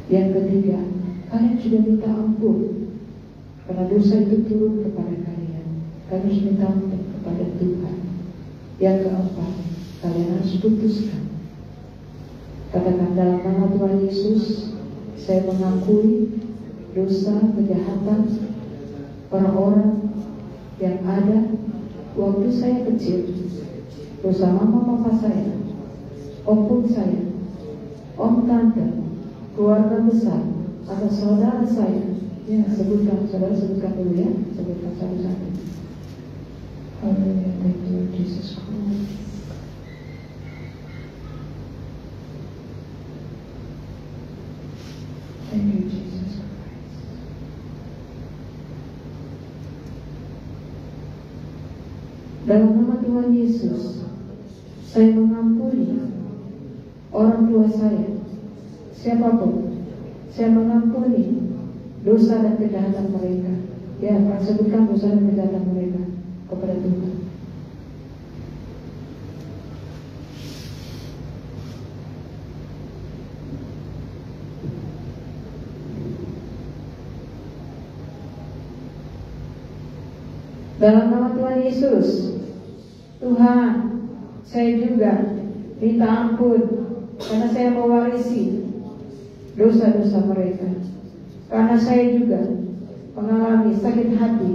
Yang ketiga, kalian sudah minta ampun, karena dosa itu turun kepada kalian. Kalian harus minta ampun kepada Tuhan. Yang keempat, kalian harus putuskan. Katakan dalam nama Tuhan Yesus, saya mengakui dosa, kejahatan orang-orang yang ada waktu saya kecil. Dosa mama papa saya, opung saya, om tante, keluarga besar, atau saudara saya. Ya, sebutkan, saudara sebutkan dulu ya, sebutkan satu-satu. Haleluya, thank you Jesus Christ. Thank you Jesus Christ. Dalam nama Tuhan Yesus, saya mengampuni orang tua saya, siapapun. Saya mengampuni dosa dan kejahatan mereka. Ya, akan sebutkan dosa dan kejahatan mereka kepada Tuhan. Dalam nama Tuhan Yesus, Tuhan, saya juga minta ampun karena saya mewarisi dosa-dosa mereka. Karena saya juga mengalami sakit hati,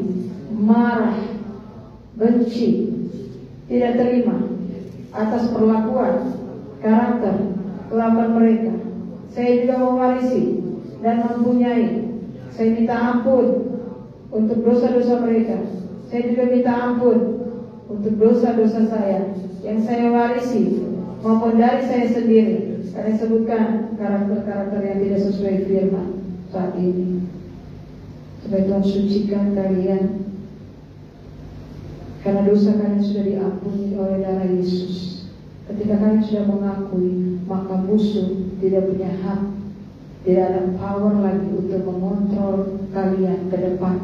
marah, benci, tidak terima atas perlakuan, karakter, kelakuan mereka. Saya juga mewarisi dan mempunyai. Saya minta ampun untuk dosa-dosa mereka. Saya juga minta ampun untuk dosa-dosa saya yang saya warisi maupun dari saya sendiri. Karena sebutkan karakter-karakter yang tidak sesuai firman saat ini. Supaya Tuhan sucikan kalian, karena dosa kalian sudah diampuni oleh darah Yesus. Ketika kalian sudah mengakui, maka musuh tidak punya hak, tidak ada power lagi untuk mengontrol kalian ke depan.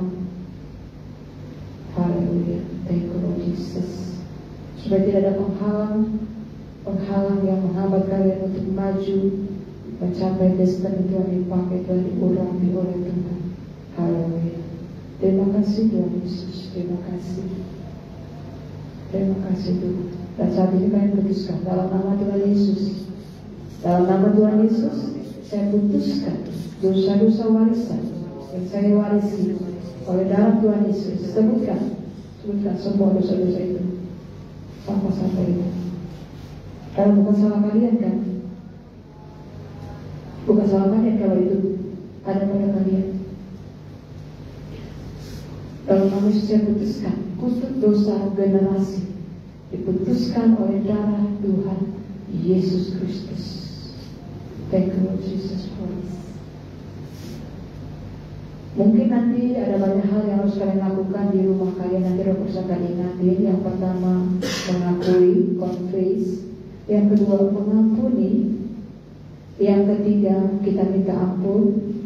Haleluya, thank you Lord Jesus. Supaya tidak ada penghalang yang menghambat kalian untuk maju mencapai destiny Tuhan dipakai dan diurapi oleh Tuhan. Haleluya. Terima kasih Tuhan Yesus. Terima kasih. Terima kasih Tuhan. Dan saat ini kalian putuskan dalam nama Tuhan Yesus. Dalam nama Tuhan Yesus, saya putuskan dosa-dosa warisan yang saya warisi oleh darah Tuhan Yesus. Sebutkan semua dosa-dosa itu, sampah-sampah itu. Karena bukan salah kalian kan? Bukan salah kalian kalau itu ada pada kalian. Dalam nama Yesus saya putuskan untuk dosa generasi diputuskan oleh darah Tuhan Yesus Kristus. Thank you Lord Jesus Christ. Mungkin nanti ada banyak hal yang harus kalian lakukan di rumah kalian. Nanti Roh Kudus akan ingatin. Yang pertama mengakui, confess. Yang kedua mengampuni. Yang ketiga kita minta ampun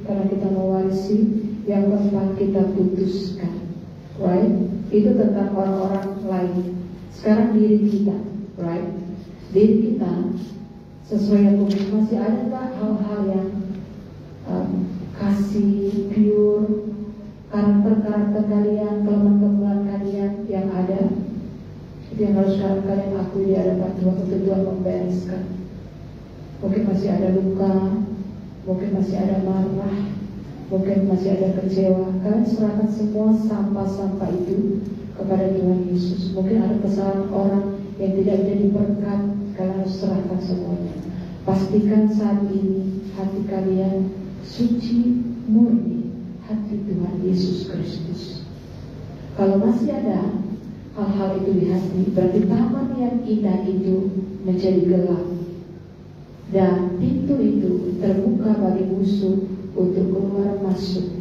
karena kita mewarisi. Yang keempat kita putuskan. Right? Itu tentang orang-orang lain. Sekarang diri kita, right? Diri kita sesuai yang masih ada nggak hal-hal yang kasih, pure, karakter-karakter kalian, kelemahan-kelemahan kalian yang ada. Itu yang harus kalian akui di hadapan Tuhan untuk Tuhan membereskan. Mungkin masih ada luka, mungkin masih ada marah, mungkin masih ada kecewa. Kalian serahkan semua sampah-sampah itu kepada Tuhan Yesus. Mungkin ada kesalahan orang yang tidak jadi berkat. Kalian harus serahkan semuanya. Pastikan saat ini hati kalian suci, murni, hati Tuhan Yesus Kristus. Kalau masih ada hal-hal itu di hati, berarti taman yang indah itu menjadi gelap. Dan pintu itu terbuka bagi musuh untuk keluar masuk.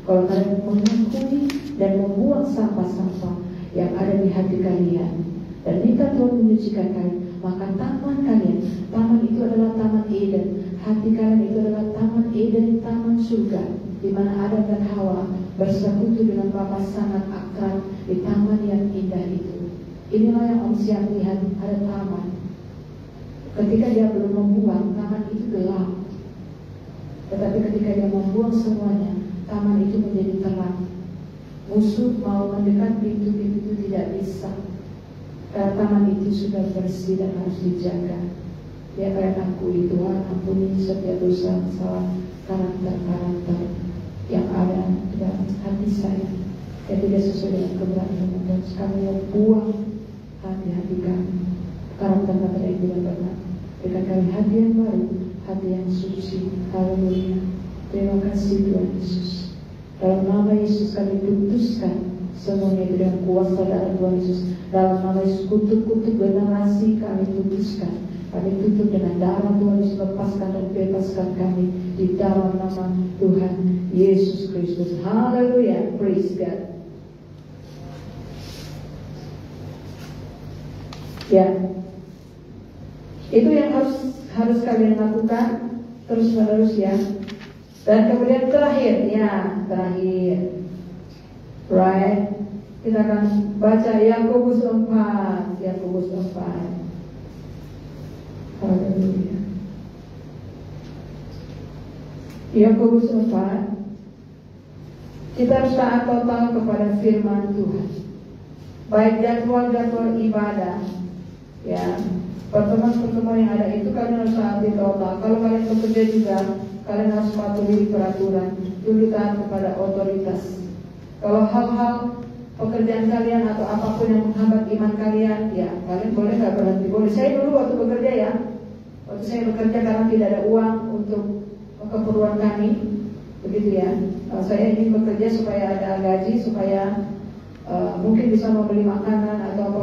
Kalau kalian mengakui dan membuang sampah-sampah yang ada di hati kalian dan minta Tuhan menyucikan kalian, maka taman kalian, taman itu adalah taman Eden. Hati kalian itu adalah taman Eden, taman surga, di mana Adam dan Hawa bersekutu dengan Bapa sangat akrab di taman yang indah itu. Inilah yang Om Siap lihat, ada taman. Ketika dia belum membuang, taman itu gelap. Tetapi ketika dia membuang semuanya, taman itu menjadi terang. Musuh mau mendekat pintu-pintu itu tidak bisa, karena taman itu sudah bersih dan harus dijaga. Dia kalian akui, Tuhan ampuni setiap dosa, salah, karakter-karakter yang ada di dalam hati saya yang tidak sesuai dengan kebenaran dan kami yang buang hati-hati kami, karakter-karakter yang tidak benar. Berikan kami hati yang baru, hati yang suci. Haleluya. Terima kasih Tuhan Yesus. Dalam nama Yesus kami putuskan semuanya itu dengan kuasa darah Tuhan Yesus. Dalam nama Yesus kutuk-kutuk generasi kami putuskan. Kami tutup dengan darah Tuhan Yesus, lepaskan dan bebaskan kami di dalam nama Tuhan Yesus Kristus. Haleluya. Praise God. Ya, itu yang harus kalian lakukan terus menerus ya. Dan kemudian terakhir, right? Kita akan baca Yakobus 4. Haleluya. Yakobus 4. Kita harus taat total kepada firman Tuhan. Baik jadwal-jadwal ibadah, ya, pertemuan-pertemuan yang ada itu kalian harus taati total. Kalau kalian bekerja juga, kalian harus patuhi peraturan, tunduk taat kepada otoritas. Kalau hal-hal pekerjaan kalian atau apapun yang menghambat iman kalian, ya kalian boleh nggak berhenti. Boleh. Saya dulu waktu bekerja ya, waktu saya bekerja karena tidak ada uang untuk keperluan kami, begitu ya. Saya ingin bekerja supaya ada gaji, supaya mungkin bisa membeli makanan atau apa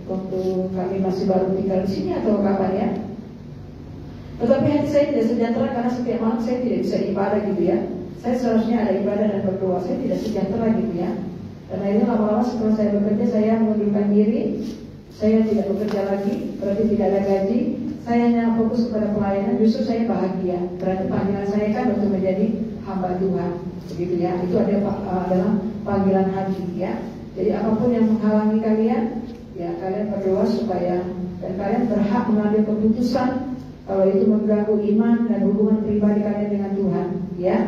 waktu kami masih baru tinggal di sini atau kapan ya. Tetapi hati saya tidak sejahtera karena setiap malam saya tidak bisa ibadah gitu ya. Saya seharusnya ada ibadah dan berdoa, saya tidak sejahtera gitu ya. Karena ini lama-lama setelah saya bekerja, saya mengundurkan diri, saya tidak bekerja lagi, berarti tidak ada gaji. Saya hanya fokus kepada pelayanan, justru saya bahagia. Berarti panggilan saya kan untuk menjadi hamba Tuhan, begitu ya. Itu adalah panggilan hati ya. Jadi apapun yang menghalangi kalian, ya kalian berdoa supaya dan kalian berhak mengambil keputusan kalau itu mengganggu iman dan hubungan pribadi kalian dengan Tuhan, ya.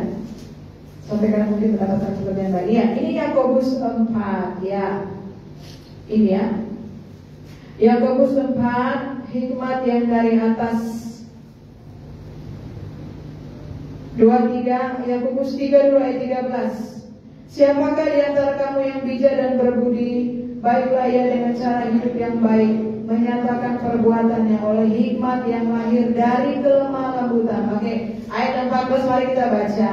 Sampai kalian mungkin mendapatkan pekerjaan baik. Ya, ini Yakobus 4, ya. Ini ya. Yakobus 4, hikmat yang dari atas. 23, Yakobus 3 ayat 13. Siapakah di antara kamu yang bijak dan berbudi? Baiklah ia dengan cara hidup yang baik, menyatakan perbuatannya oleh hikmat yang lahir dari kelemah lembutan. Oke, ayat 14 mari kita baca.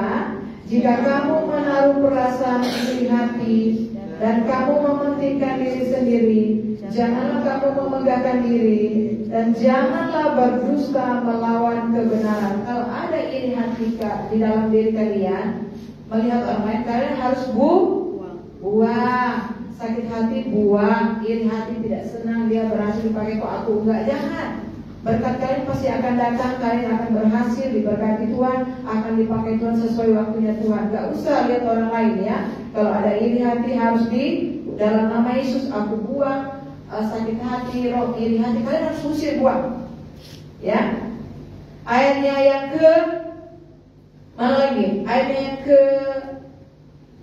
Jika kamu menaruh perasaan iri hati dan kamu mementingkan diri sendiri, janganlah kamu memegahkan diri dan janganlah berdusta melawan kebenaran. Kalau ada iri hati di dalam diri kalian, melihat orang lain, kalian harus buang. Sakit hati buang, iri hati tidak senang dia berhasil dipakai kok aku enggak, jangan. Berkat kalian pasti akan datang, kalian akan berhasil diberkati Tuhan, akan dipakai Tuhan sesuai waktunya Tuhan. Gak usah lihat orang lain ya. Kalau ada iri hati harus dalam nama Yesus aku buang. Sakit hati, roh iri hati kalian harus usir, buang. Ya. Ayatnya yang ke mana lagi? Ayatnya yang ke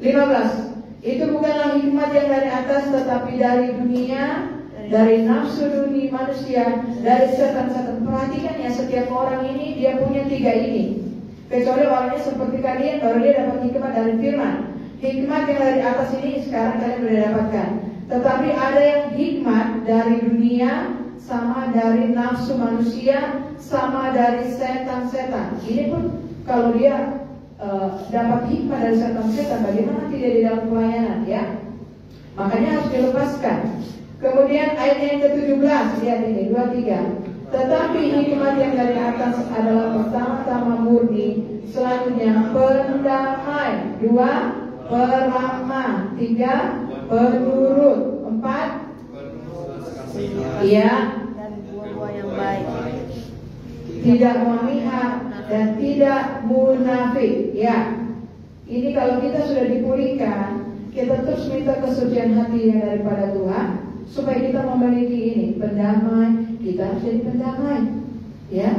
15. Itu bukanlah hikmat yang dari atas, tetapi dari dunia, dari nafsu dunia manusia, dari setan-setan. Perhatikan ya, setiap orang ini dia punya 3 ini. Kecuali orangnya seperti kalian, baru dia dapat hikmat dari firman. Hikmat yang dari atas ini sekarang kalian boleh dapatkan. Tetapi ada yang hikmat dari dunia, sama dari nafsu manusia, sama dari setan-setan. Ini pun kalau dia dapat hikmat dari setan-setan, bagaimana tidak di dalam pelayanan ya? Makanya harus dilepaskan. Kemudian ayat yang ke-17, lihat ini 23. Tetapi hikmat yang dari atas adalah pertama-tama murni, selanjutnya pendamai, 2 peramah, 3 penurut, 4 ya dan buah-buah yang baik, tidak memihak dan tidak munafik. Ya, ini kalau kita sudah dipulihkan, kita terus minta kesucian hati yang daripada Tuhan supaya kita memiliki ini pendamai. Kita harus jadi pendamai, ya,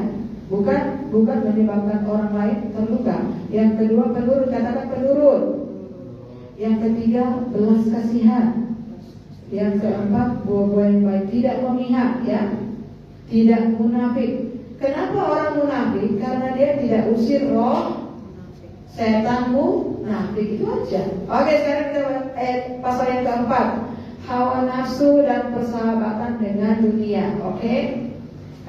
bukan menyebabkan orang lain terluka. Yang kedua penurut, katakan penurut. Yang ketiga belas kasihan. Yang keempat buah-buah yang baik, tidak memihak, ya, tidak munafik. Kenapa orang munafik? Karena dia tidak usir roh setan munafik, itu aja. Oke, sekarang kita pasal yang keempat, hawa nafsu dan persahabatan dengan dunia. Oke,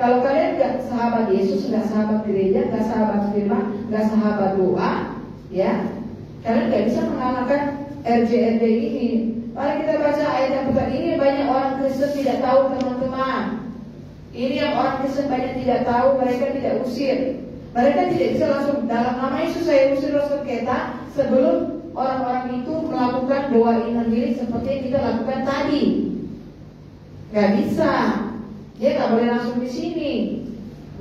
kalau kalian gak sahabat Yesus, gak sahabat gereja, gak sahabat firman, gak sahabat doa, ya, kalian gak bisa mengalahkan RJRD ini. Mari kita baca ayat yang pertama. Ini banyak orang Kristen tidak tahu, teman-teman. Ini yang orang Kristen banyak tidak tahu, mereka tidak usir. Mereka tidak bisa langsung dalam nama Yesus saya usir roh sengketa sebelum orang-orang itu melakukan doa ingat diri seperti yang kita lakukan tadi. Gak bisa. Dia gak boleh langsung di sini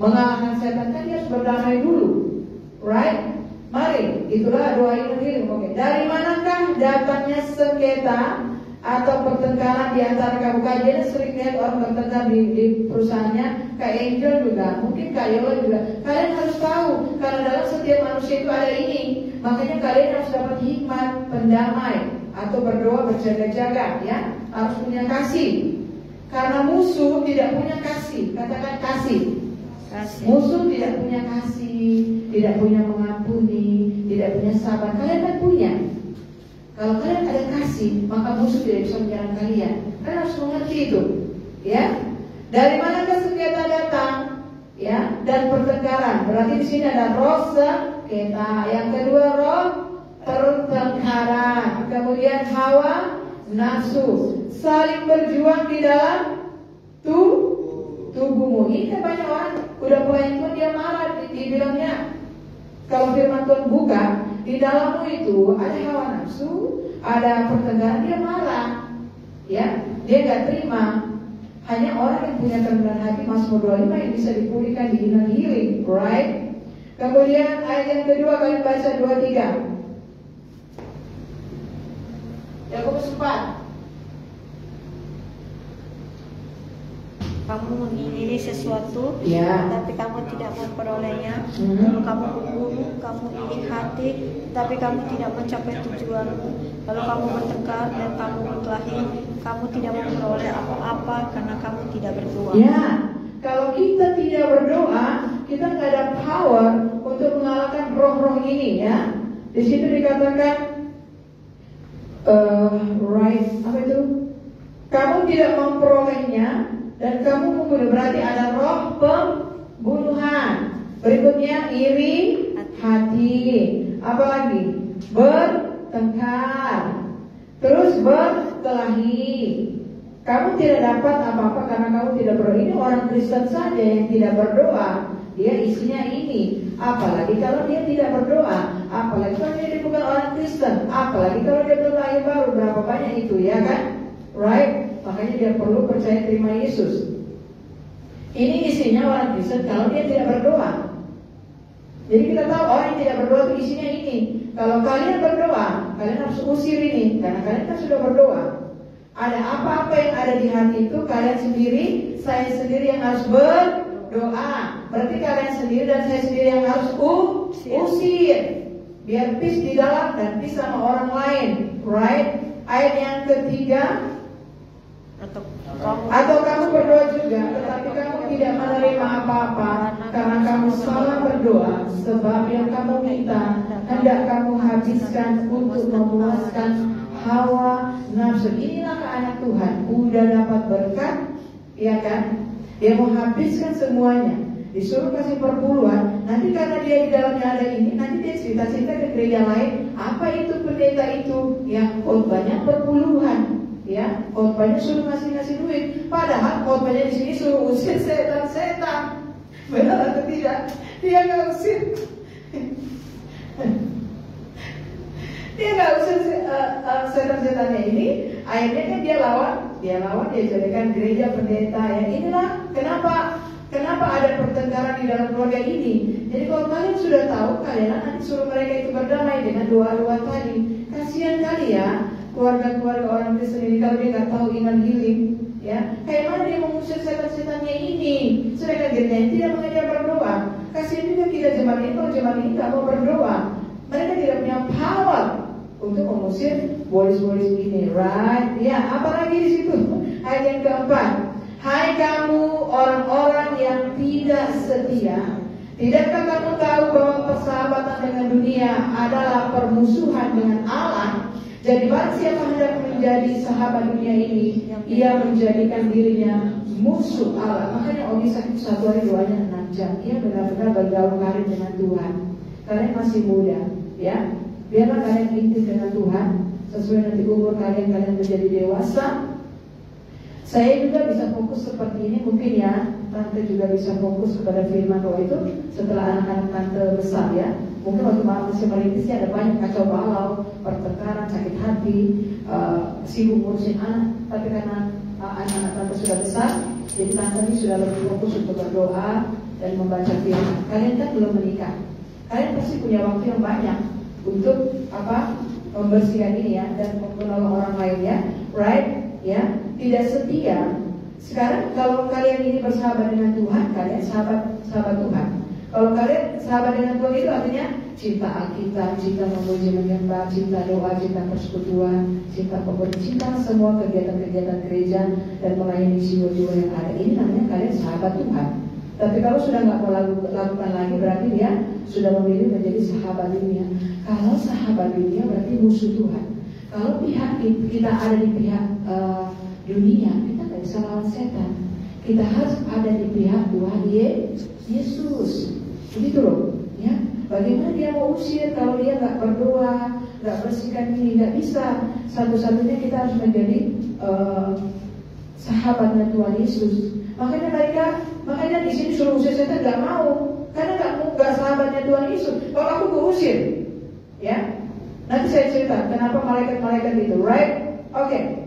mengalahkan setan, kan dia harus berdamai dulu, right? Mari, itulah doa ingat diri. Oke. Dari manakah datangnya sengketa atau pertengkaran di antara kamu? Kalian sering lihat orang bertengkar di perusahaannya, Kak Angel juga, mungkin Kak Yola juga. Kalian harus tahu, karena dalam setiap manusia itu ada ini. Makanya kalian harus dapat hikmat pendamai atau berdoa berjaga-jaga, ya. Harus punya kasih. Karena musuh tidak punya kasih. Katakan kasih. Musuh tidak punya kasih, tidak punya mengampuni, tidak punya sabar. Kalian kan punya. Kalau kalian ada kasih, maka musuh tidak bisa menyerang kalian. Kalian harus mengerti itu, ya. Dari manakah sengketa datang, ya, dan pertengkaran? Berarti di sini ada roh sengketa. Yang kedua roh pertengkaran. Kemudian hawa nafsu, saling berjuang di dalam tubuhmu. Ini kan banyak orang udah pelayan Tuhan dia marah, dibilangnya kalau firman Tuhan buka di dalammu itu ada hawa nafsu, ada pertengkaran, dia marah, ya, dia nggak terima. Hanya orang yang punya kerendahan hati, Mazmur 25, yang bisa dipulihkan di inner healing, right? Kemudian ayat yang kedua kalian baca 23. Yakobus 4. Kamu mengingini sesuatu, ya, tapi kamu tidak memperolehnya. Kalau kamu berburu, kamu iri hati, tapi kamu tidak mencapai tujuanmu. Kalau kamu bertengkar dan kamu berkelahi, kamu tidak memperoleh apa-apa karena kamu tidak berdoa. Ya, kalau kita tidak berdoa, kita nggak ada power untuk mengalahkan roh-roh ini, ya. Di situ dikatakan, right, apa itu? Kamu tidak memperolehnya. Dan kamu membunuh, berarti ada roh pembunuhan. Berikutnya iri hati. Apalagi? Bertengkar. Terus berkelahi. Kamu tidak dapat apa-apa karena kamu tidak berdoa. Ini orang Kristen saja yang tidak berdoa, dia isinya ini. Apalagi kalau dia tidak berdoa, apalagi kalau dia bukan orang Kristen, apalagi kalau dia belum lahir baru. Berapa banyak itu, ya kan? Right? Makanya dia perlu percaya terima Yesus. Ini isinya orang Kristen kalau dia tidak berdoa. Jadi kita tahu orang yang tidak berdoa itu isinya ini. Kalau kalian berdoa, kalian harus usir ini, karena kalian kan sudah berdoa. Ada apa-apa yang ada di hati itu, kalian sendiri, saya sendiri yang harus berdoa. Berarti kalian sendiri dan saya sendiri yang harus usir. Biar peace di dalam dan peace sama orang lain, right? Ayat yang ketiga, atau kamu berdoa juga, tetapi kamu tidak menerima apa-apa karena kamu salah berdoa. Sebab yang kamu minta hendak kamu habiskan untuk memuaskan hawa nafsu. Inilah anak Tuhan, udah dapat berkat, ya kan? Dia mau habiskan semuanya, disuruh kasih perpuluhan. Nanti karena dia di dalamnya ada ini, nanti dia cerita-cerita ke gereja lain. Apa itu pendeta itu? Ya, banyak perpuluhan. Ya, khotbahnya suruh ngasih duit. Padahal Padahal khotbahnya di sini suruh usir setan-setan. Benar atau tidak? Dia nggak usir. Dia nggak usir setan-setannya ini. Akhirnya kan dia lawan, dia jadikan gereja pendeta. Yang inilah kenapa ada pertengkaran di dalam keluarga ini. Jadi kalau kalian sudah tahu, kalian nanti suruh mereka itu berdamai dengan doa-doa tadi. Kasihan kali ya keluarga-keluarga orang Kristen ini kalau dia nggak tahu iman healing, ya. Kayak mana dia mengusir setan-setannya ini? Sedangkan gereja ini tidak mengajak berdoa. Kasihan juga kita jemaat ini kalau jemaat ini nggak mau berdoa. Mereka tidak punya power untuk mengusir bolis-bolis ini, right? Ya, apalagi di situ? Ayat yang keempat. Hai kamu orang-orang yang tidak setia, tidakkah kamu tahu bahwa persahabatan dengan dunia adalah permusuhan dengan Allah? Jadi barang siapa hendak menjadi sahabat dunia ini, ia menjadikan dirinya musuh Allah. Makanya Ogi satu hari doanya 6 jam. Ia benar-benar bergaul karib dengan Tuhan. Kalian masih muda, ya. Biarlah kalian intim dengan Tuhan sesuai nanti umur kalian menjadi dewasa. Saya juga bisa fokus seperti ini, mungkin ya. Tante juga bisa fokus kepada firman doa itu setelah anak-anak tante besar, ya. Mungkin waktu masih merintisnya ada banyak kacau balau, pertengkaran, sakit hati, sibuk ngurusin anak. Tapi karena anak-anak tante sudah besar, jadi tante ini sudah lebih fokus untuk berdoa dan membaca firman. Kalian kan belum menikah, kalian pasti punya waktu yang banyak untuk membersihkan ini, ya, dan menolong orang lain, ya, right? Ya, tidak setia. Sekarang kalau kalian ini bersahabat dengan Tuhan, kalian sahabat Tuhan. Kalau kalian sahabat dengan Tuhan itu artinya cinta Alkitab, cinta memuji menyembah, cinta doa, cinta persekutuan, cinta pemberi, cinta semua kegiatan-kegiatan gereja dan melayani jiwa-jiwa yang ada. Ini namanya kalian sahabat Tuhan. Tapi kalau sudah nggak mau lakukan lagi, berarti dia sudah memilih menjadi sahabat dunia. Kalau sahabat dunia berarti musuh Tuhan. Kalau kita ada di pihak dunia, kita nggak bisa lawan setan. Kita harus ada di pihak Tuhan Yesus. Begitu loh, ya. Bagaimana dia mau usir kalau dia nggak berdoa, nggak bersihkan diri, nggak bisa. Satu-satunya kita harus menjadi sahabatnya Tuhan Yesus. Makanya di sini suruh usir setan nggak mau, karena nggak sahabatnya Tuhan Yesus. Kalau aku usir, ya. Nanti saya cerita kenapa malaikat-malaikat itu, right? Oke.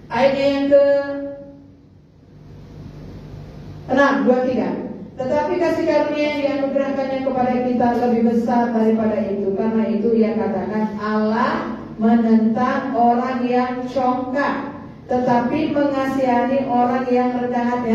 Ayatnya yang ke-6, 2-3. Tetapi kasih karunia yang dianugerahkannya kepada kita lebih besar daripada itu. Karena itu ia katakan Allah menentang orang yang congkak, tetapi mengasihani orang yang rendah hati.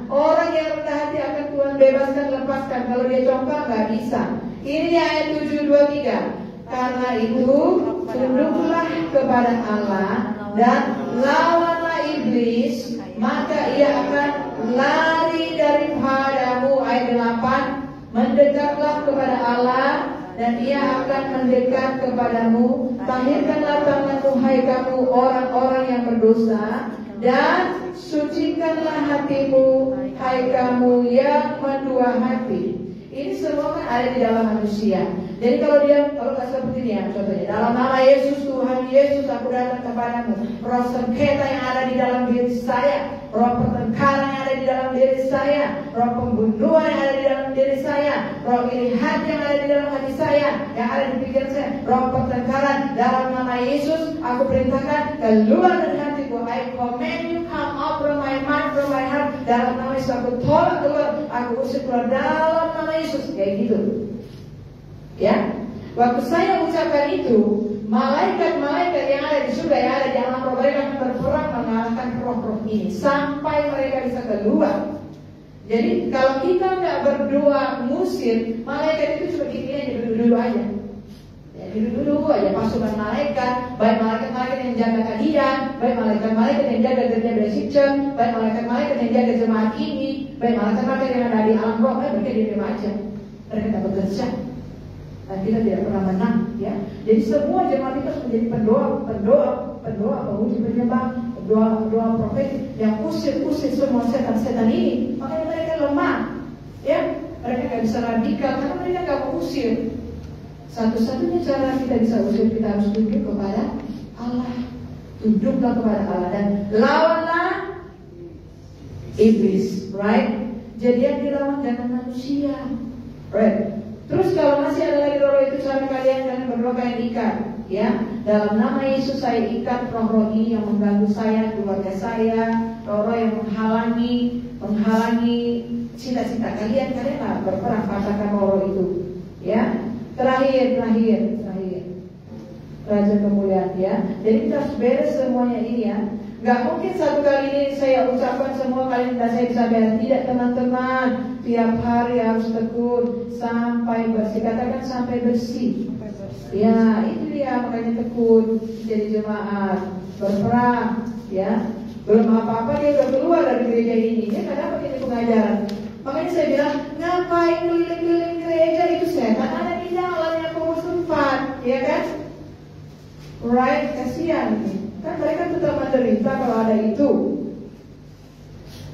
Orang yang rendah hati akan Tuhan bebaskan, lepaskan. Kalau dia congkak nggak bisa. Ini ayat 7:23. Karena itu tunduklah kepada Allah dan lawanlah iblis, maka ia akan lari daripadamu. Ayat 8. Mendekatlah kepada Allah dan ia akan mendekat kepadamu. Tahirkanlah tanganmu, hai kamu orang-orang yang berdosa, dan sucikanlah hatimu, hai kamu yang mendua hati. Ini semua kan ada di dalam manusia. Jadi kalau nggak seperti ini, ya, contohnya dalam nama Yesus, Tuhan Yesus, aku datang kepadamu. Roh sengketa yang ada di dalam diri saya, roh pertengkaran yang ada di dalam diri saya, roh pembunuhan yang ada di dalam diri saya, roh iri hati yang ada di dalam hati saya, yang ada di pikiran saya, roh pertengkaran, dalam nama Yesus, aku perintahkan keluar dari hatiku. I command you come out from my mind, from my heart. Dalam nama Yesus aku tolak keluar, aku usir keluar dalam nama Yesus. Kayak gitu. Ya, waktu saya ucapkan itu, malaikat-malaikat yang ada di surga, yang ada di alam roh, mereka akan berperang mengalahkan roh-roh ini sampai mereka bisa keluar. Jadi kalau kita nggak berdoa ngusir, malaikat itu cuma gini aja, duduk-duduk aja. Ya, duduk-duduk aja pasukan malaikat, baik malaikat-malaikat yang jaga kalian, baik malaikat-malaikat yang jaga gereja Basic Church, baik malaikat-malaikat yang jaga jemaat ini, baik malaikat-malaikat yang ada di alam roh, mereka diam aja, mereka tak bekerja. Dan kita tidak pernah menang, ya. Jadi semua jemaat itu menjadi pendoa, pemuji penyembah, doa profetik yang usir semua setan-setan ini. Makanya mereka lemah, ya. Mereka nggak bisa radikal karena mereka nggak mau usir. Satu-satunya cara kita bisa usir, kita harus tunduk kepada Allah. Tunduklah kepada Allah dan lawanlah iblis, right? Jadi yang dilawan jangan manusia, right? Terus kalau masih ada lagi roh itu, saran kalian jangan berdoa kain ikat, ya. Dalam nama Yesus saya ikat roh-roh ini yang mengganggu saya, keluarga saya, roh-roh yang menghalangi cita-cita kalian lah berperang katakan roh itu, ya. Terakhir Raja kemuliaan, ya. Jadi kita harus beres semuanya ini, ya. Gak mungkin satu kali ini saya ucapkan semua kalian dan saya bisa beres. Tidak, teman-teman. Tiap hari harus tekun sampai bersih. Katakan sampai bersih. Ya, itu dia makanya tekun jadi jemaat, berperang, ya. Belum apa-apa dia udah keluar dari gereja ini. Dia gak dapat ini pengajaran. Makanya saya bilang, ngapain keliling-keliling gereja itu setan ada di dalam yang pengurus tempat, ya kan? Right, kasihan nih. Kan mereka tetap menderita kalau ada itu.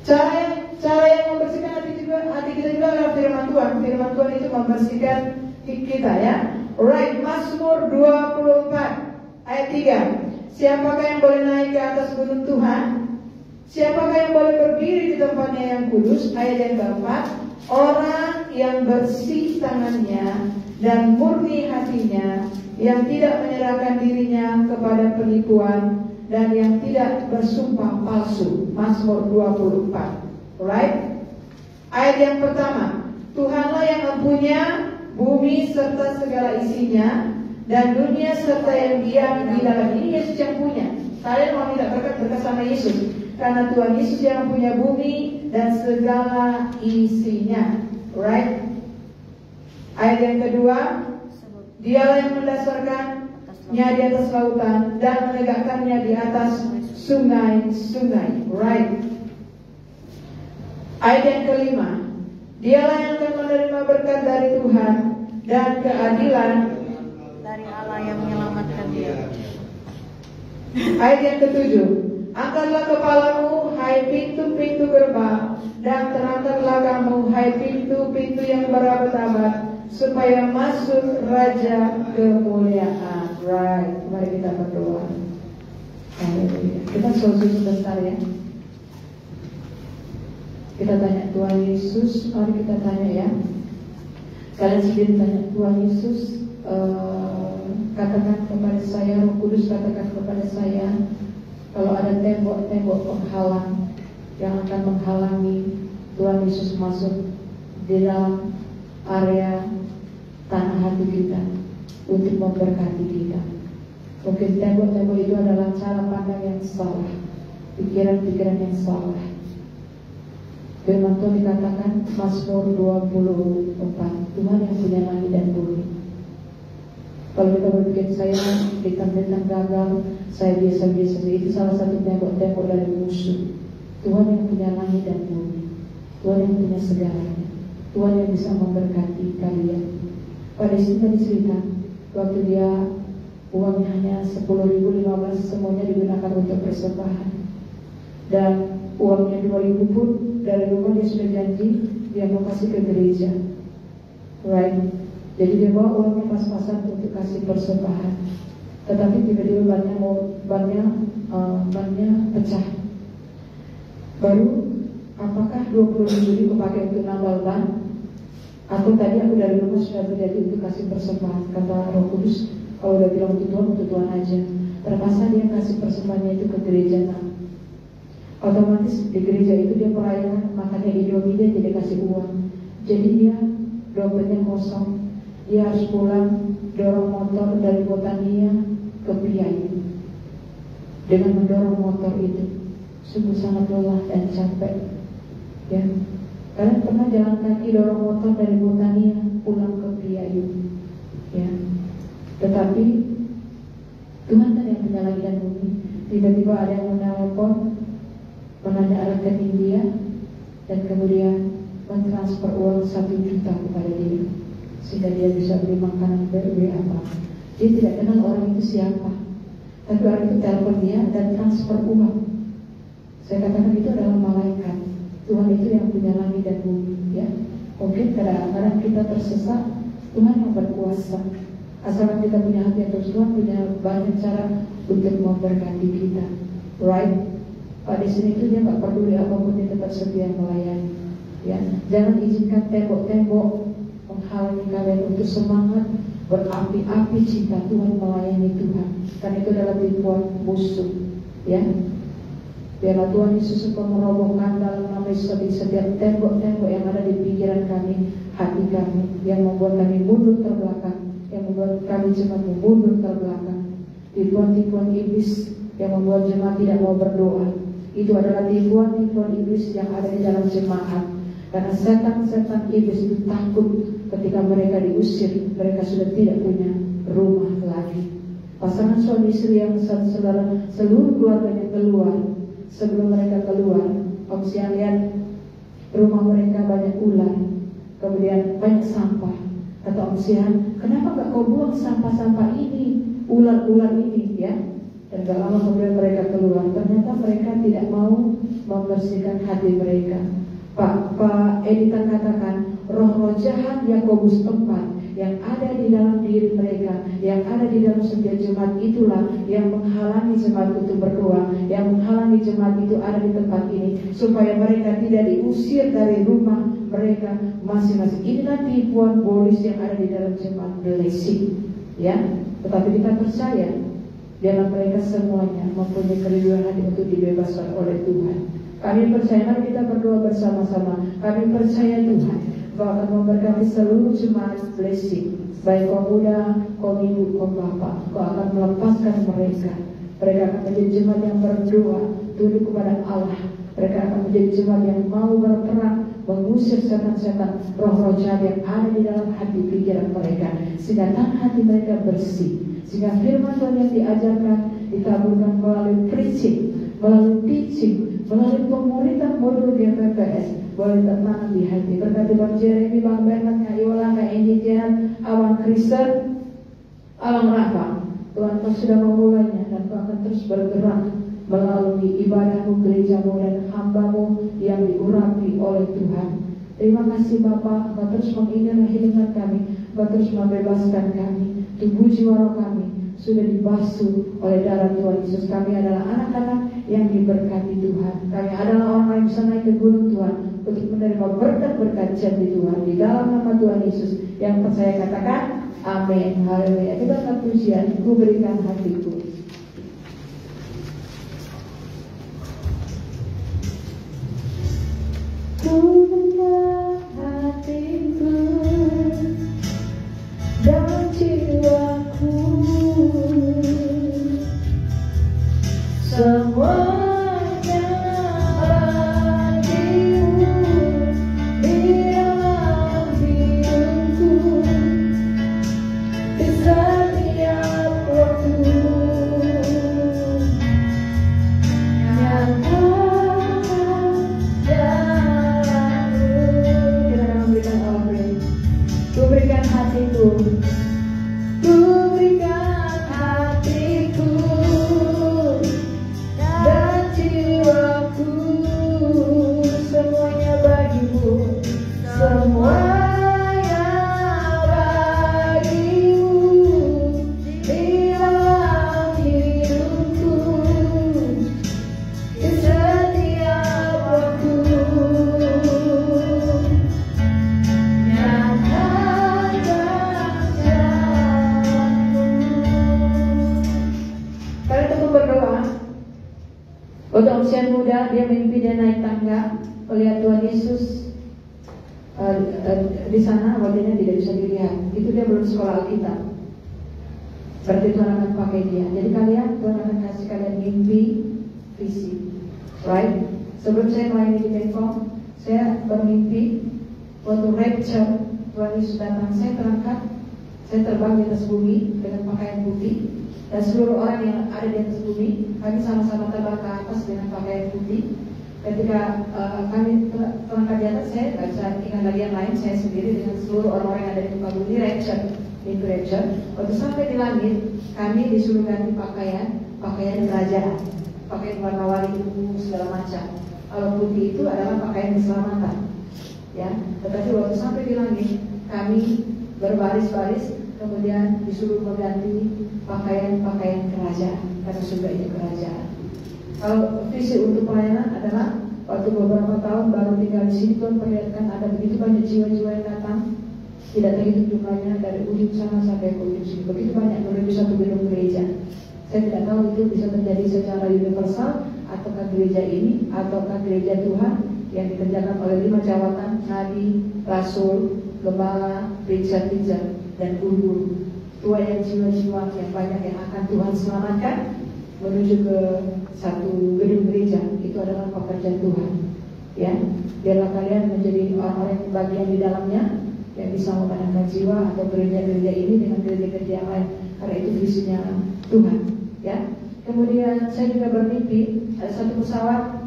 Cara yang membersihkan hati kita juga adalah firman Tuhan. Firman Tuhan itu membersihkan kita, ya. Right, Mazmur 24 ayat 3. Siapakah yang boleh naik ke atas gunung Tuhan? Siapakah yang boleh berdiri di tempatnya yang kudus? Ayat yang keempat. Orang yang bersih tangannya dan murni hatinya, yang tidak menyerahkan dirinya kepada penipuan dan yang tidak bersumpah palsu. Mazmur 24. Alright? Ayat yang pertama, Tuhanlah yang mempunyai bumi serta segala isinya dan dunia serta yang diam di dalam. Ini Yesus yang punya. Kalian mau minta berkat sama Yesus, karena Tuhan Yesus yang punya bumi dan segala isinya. Right? Ayat yang kedua, Dialah yang mendasarkannya di atas lautan dan menegakkannya di atas sungai-sungai. Right? Ayat yang kelima, Dialah yang akan menerima berkat dari Tuhan dan keadilan dari Allah yang menyelamatkan dia. Ayat yang ketujuh, angkatlah kepalamu, hai pintu-pintu gerbang, dan terangkanlah kamu, hai pintu-pintu yang berabad-abad, supaya masuk Raja kemuliaan. Right, mari kita berdoa. Haleluya. Kita selalu sebentar, ya. Kita tanya Tuhan Yesus, mari kita tanya, ya. Kalian sendiri tanya Tuhan Yesus, katakan kepada saya, Roh Kudus katakan kepada saya, kalau ada tembok-tembok penghalang yang akan menghalangi Tuhan Yesus masuk di dalam area tanah hati kita untuk memberkati kita. Mungkin tembok-tembok itu adalah cara pandang yang salah, pikiran-pikiran yang salah. Firman Tuhan dikatakan Mazmur 24, Tuhan yang punya langit dan bumi. Kalau kita berpikir saya ditentang gagal, saya biasa-biasa, itu salah satu tembok-tembok dari musuh. Tuhan yang punya langit dan bumi, Tuhan yang punya segalanya, Tuhan yang bisa memberkati kalian. Pada sini tadi cerita, waktu dia uangnya hanya 10.000, 15 semuanya digunakan untuk persembahan, dan uangnya 2.000 pun dari rumah dia sudah janji dia mau kasih ke gereja, right? Jadi dia bawa uangnya pas-pasan untuk kasih persembahan, tetapi tiba-tiba bannya pecah. Baru apakah 20.000 dipakai untuk nambal ban? Atau tadi aku dari rumah sudah berjanji untuk kasih persembahan? Kata Roh Kudus, kalau udah bilang untuk Tuhan aja. Terpaksa dia kasih persembahannya itu ke gereja. Nah, otomatis di gereja itu dia perayaan, makanya Indomie dia tidak kasih uang. Jadi dia dompetnya kosong. Dia harus pulang dorong motor dari Botania ke Piayu. Dengan mendorong motor itu sungguh sangat lelah dan capek, ya. Kalian pernah jalan kaki dorong motor dari Botania pulang ke Piayu, ya. Tetapi Tuhan kan yang punya langit dan bumi. Tiba-tiba ada yang menelpon, menanya rekening dia, dan kemudian mentransfer uang 1 juta kepada dia, sehingga dia bisa beli makanan berwe apa. Dia tidak kenal orang itu siapa, tapi orang itu telepon dia dan transfer uang. Saya katakan itu adalah malaikat. Tuhan itu yang punya langit dan bumi, ya. Mungkin kadang-kadang kita tersesat, Tuhan yang berkuasa. Asalkan kita punya hati yang terus, Tuhan punya banyak cara untuk memberkati kita, right? Pada sini itu dia nggak peduli apapun itu bersedia melayani. Ya, jangan izinkan tembok-tembok menghalangi kalian untuk semangat berapi-api cinta Tuhan, melayani Tuhan. Karena itu adalah tipuan musuh. Ya, biarlah Tuhan Yesus engkau merobohkan dalam nama Yesus setiap tembok-tembok yang ada di pikiran kami, hati kami, yang membuat kami mundur terbelakang, yang membuat kami jemaat mundur terbelakang. Tipuan-tipuan iblis yang membuat jemaat tidak mau berdoa, itu adalah tipuan-tipuan iblis yang ada di dalam jemaat. Karena setan-setan iblis itu takut ketika mereka diusir, mereka sudah tidak punya rumah lagi. Pasangan suami istri yang seluruh keluarganya keluar, sebelum mereka keluar, Om Siang lihat rumah mereka banyak ular, kemudian banyak sampah. Kata Om Siang, kenapa gak kau buang sampah-sampah ini, ular-ular ini, ya? Dan gak lama kemudian mereka keluar. Ternyata mereka tidak mau membersihkan hati mereka. Pak Editan katakan, roh-roh jahat Yakobus 4 yang ada di dalam diri mereka, yang ada di dalam setiap jemaat, itulah yang menghalangi jemaat itu berdoa, yang menghalangi jemaat itu ada di tempat ini, supaya mereka tidak diusir dari rumah mereka masing-masing. Inilah tipuan bolis yang ada di dalam jemaat blessing, ya. Tetapi kita percaya dalam mereka semuanya mempunyai kerinduan hati untuk dibebaskan oleh Tuhan. Kami percaya, mari kita berdoa bersama-sama. Kami percaya Tuhan, Kau akan memberkati seluruh jemaat blessing, baik kaum muda, kaum ibu, kaum bapak. Kau akan melepaskan mereka. Mereka akan menjadi jemaat yang berdoa, tunduk kepada Allah. Mereka akan menjadi jemaat yang mau berperang, mengusir setan-setan, roh-roh jahat yang ada di dalam hati pikiran mereka, sehingga tangan hati mereka bersih, sehingga firman Tuhan yang diajarkan ditaburkan melalui preaching, melalui teaching, melalui pemuritan modul GPPS, boleh tertanam di hati. Berkati Bang Jeremy, Bang Bernard, Kak Yola, Kak Enji Jehan, Abang Kristen, Abang Rafa. Tuhan Kau sudah memulainya, dan Kau akan terus bergerak melalui ibadahmu, gerejamu, dan hambamu yang diurapi oleh Tuhan. Terima kasih Bapa, Kau terus mengingat kami, Kau terus membebaskan kami. Tubuh jiwa roh kami sudah dibasuh oleh darah Tuhan Yesus. Kami adalah anak-anak yang diberkati Tuhan. Kami adalah orang yang bisa naik ke gunung Tuhan untuk menerima berkat-berkat janji Tuhan. Di dalam nama Tuhan Yesus yang percaya katakan amin. Haleluya. Kita akan pujian, Ku berikan hatiku. Ku berikan hatiku dan jiwaku, semuanya bagimu di dalam hidupku, di setiap waktu. Nyatakan jalanmu. Kita akan memberikan offering. Ku berikan hatiku. Ku berikan hatiku dan jiwaku, semuanya bagimu, semuanya bagimu di dalam hidupku, di setiap waktu. Nyatakan jalanmu. Kalian tunggu berdoa. Untuk usia muda, dia mimpi dia naik tangga, melihat Tuhan Yesus di sana, wajahnya tidak bisa dilihat. Itu dia belum sekolah Alkitab. Berarti Tuhan akan pakai dia. Jadi kalian, Tuhan akan kasih kalian mimpi, visi, right? Sebelum saya melayani di Bengkong, saya bermimpi waktu rapture Tuhan Yesus datang. Saya terangkat, saya terbang di atas bumi dengan pakaian putih. Dan seluruh orang yang ada di atas bumi, kami sama-sama terbang ke atas dengan pakaian putih. Ketika kami terangkat di atas, saya tidak bisa ingat lagi yang lain, saya sendiri dengan seluruh orang-orang yang ada di muka bumi, rapture, mimpi rapture. Waktu sampai di langit, kami disuruh ganti pakaian kerajaan, pakaian warna-warni segala macam. Kalau putih itu adalah pakaian keselamatan, ya. Tetapi waktu sampai di langit, kami berbaris-baris, kemudian disuruh mengganti pakaian kerajaan, karena surga itu kerajaan. Kalau visi untuk pelayanan adalah Waktu beberapa tahun baru tinggal di sini, Tuhan perlihatkan ada begitu banyak jiwa-jiwa yang datang, tidak terhitung jumlahnya, dari ujung sana sampai ke ujung sini. Begitu banyak menuju satu gedung gereja. Saya tidak tahu itu bisa terjadi secara universal, ataukah gereja ini, ataukah gereja Tuhan yang dikerjakan oleh 5 jawatan, nabi, rasul, gembala, preacher, dan guru. Tua yang jiwa-jiwa yang banyak yang akan Tuhan selamatkan menuju ke satu gedung gereja. Itu adalah pekerjaan Tuhan. Ya, biarlah kalian menjadi orang-orang yang bagian di dalamnya, yang bisa memenangkan jiwa atau gereja-gereja ini dengan gereja-gereja yang lain, karena itu visinya Tuhan. Ya, kemudian saya juga bermimpi ada satu pesawat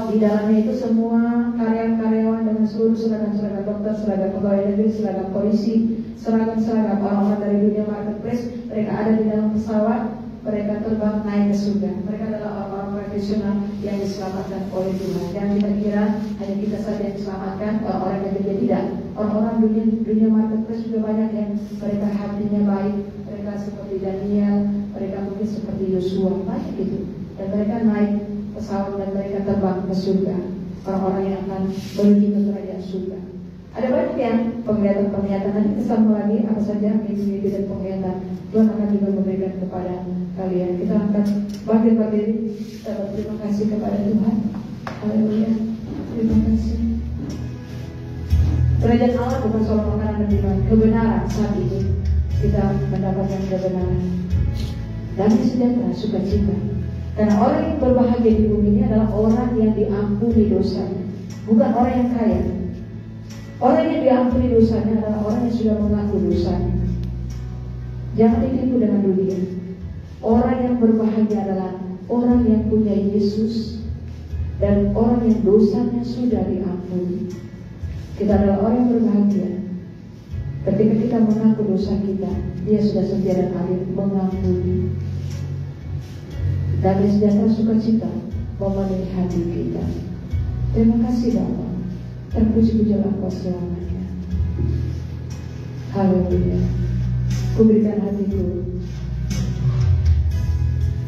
di dalamnya itu semua karyawan-karyawan dengan seluruh seragam dokter, seragam pegawai negeri, seragam polisi, seragam orang-orang dari dunia marketplace. Mereka ada di dalam pesawat, mereka terbang naik ke surga. Mereka adalah orang-orang profesional yang diselamatkan oleh Tuhan. Yang kita kira hanya kita saja yang diselamatkan, orang-orang yang kerja tidak. Orang-orang dunia marketplace juga banyak yang mereka hatinya baik, mereka seperti Daniel, mereka mungkin seperti Yosua, banyak itu. Dan mereka naik pesawat dan mereka terbang ke surga. Orang-orang yang akan menuju ke kerajaan surga. Ada banyak yang penglihatan-penglihatan. Nanti kesama lagi apa saja mimpi-mimpi dan penglihatan Tuhan akan juga memberikan kepada kalian. Kita akan bangkit berdiri. Kita berterima kasih kepada Tuhan. Haleluya. Terima kasih. Kerajaan Allah bukan soal makanan dan minuman. Kebenaran saat itu kita mendapatkan kebenaran. Damai sejahtera, sukacita. Karena orang yang berbahagia di bumi ini adalah orang yang diampuni dosanya, bukan orang yang kaya. Orang yang diampuni dosanya adalah orang yang sudah mengaku dosanya. Jangan ditipu dengan dunia. Orang yang berbahagia adalah orang yang punya Yesus dan orang yang dosanya sudah diampuni. Kita adalah orang yang berbahagia ketika kita mengaku dosa kita. Dia sudah setia dan adil mengampuni. Damai sejahtera, sukacita memenuhi hati kita. Terima kasih Bapa. Terpuji-pujilah Engkau selamanya. Haleluya. Ku berikan hatiku.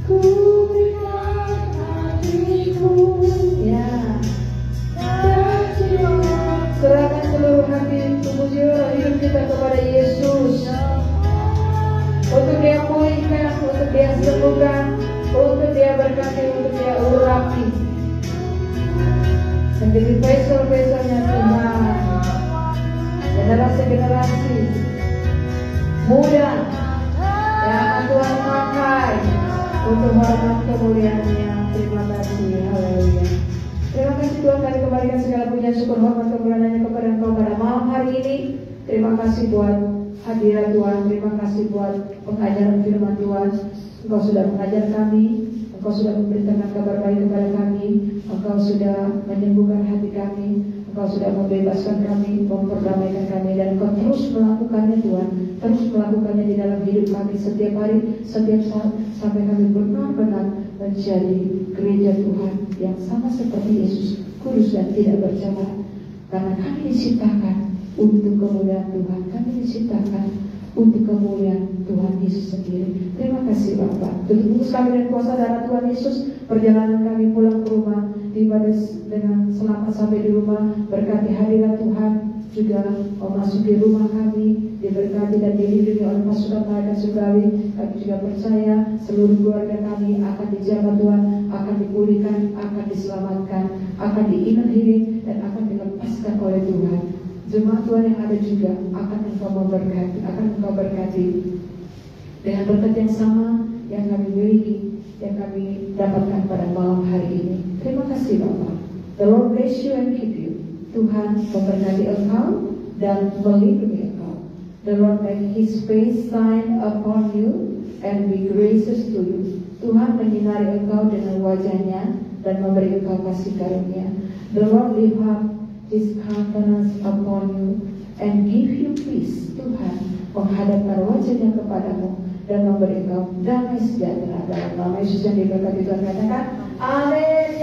Ku berikan hatiku. Ya. Serahkan seluruh hati, tubuh, jiwa, hidup kita kepada Yesus. Untuk Dia pulihkan, untuk Dia sembuhkan, untuk Dia berkati, untuk Dia urapi. Menjadi vessel-vesselnya Tuhan. Generasi-generasi muda yang akan Tuhan pakai untuk hormat kemuliaan-Nya. Terima kasih. Haleluya. Terima kasih Tuhan, kami kembalikan segala pujian, syukur, hormat, kemuliaan-Nya kepada Engkau pada malam hari ini. Terima kasih buat hadirat Tuhan. Terima kasih buat pengajaran firman Tuhan. Engkau sudah mengajar kami, Engkau sudah memberitakan kabar baik kepada kami, Engkau sudah menyembuhkan hati kami, Engkau sudah membebaskan kami, memperdamaikan kami, dan Engkau terus melakukannya Tuhan, terus melakukannya di dalam hidup kami setiap hari, setiap saat, sampai kami benar-benar menjadi gereja Tuhan yang sama seperti Yesus, kudus dan tidak bercampur. Karena kami diciptakan untuk kemuliaan Tuhan, kami diciptakan untuk kemuliaan Tuhan Yesus sendiri. Terima kasih Bapak. Tuntut kami dan kuasa darah Tuhan Yesus, perjalanan kami pulang ke rumah, tiba dengan selamat sampai di rumah. Berkati hadirat Tuhan juga memasuki rumah kami, diberkati dan dilindungi oleh pasukan malaikat surgawi. Kami juga percaya seluruh keluarga kami akan dijaga Tuhan, akan dipulihkan, akan diselamatkan, akan diingat dan akan dilepaskan oleh Tuhan. Jemaat Tuhan yang ada juga akan Engkau memberkati, akan Engkau berkati dengan berkat yang sama yang kami miliki, yang kami dapatkan pada malam hari ini. Terima kasih Bapak. The Lord bless you and keep you. Tuhan memberkati Engkau dan melindungi Engkau. The Lord make His face shine upon you and be gracious to you. Tuhan menyinari Engkau dengan wajah-Nya dan memberi Engkau kasih karunia. The Lord lift up His countenance upon you and give you peace. Tuhan menghadapkan wajah-Nya kepadamu dan memberi engkau damai sejahtera. Dalam nama Yesus yang diberkati Tuhan katakan amin.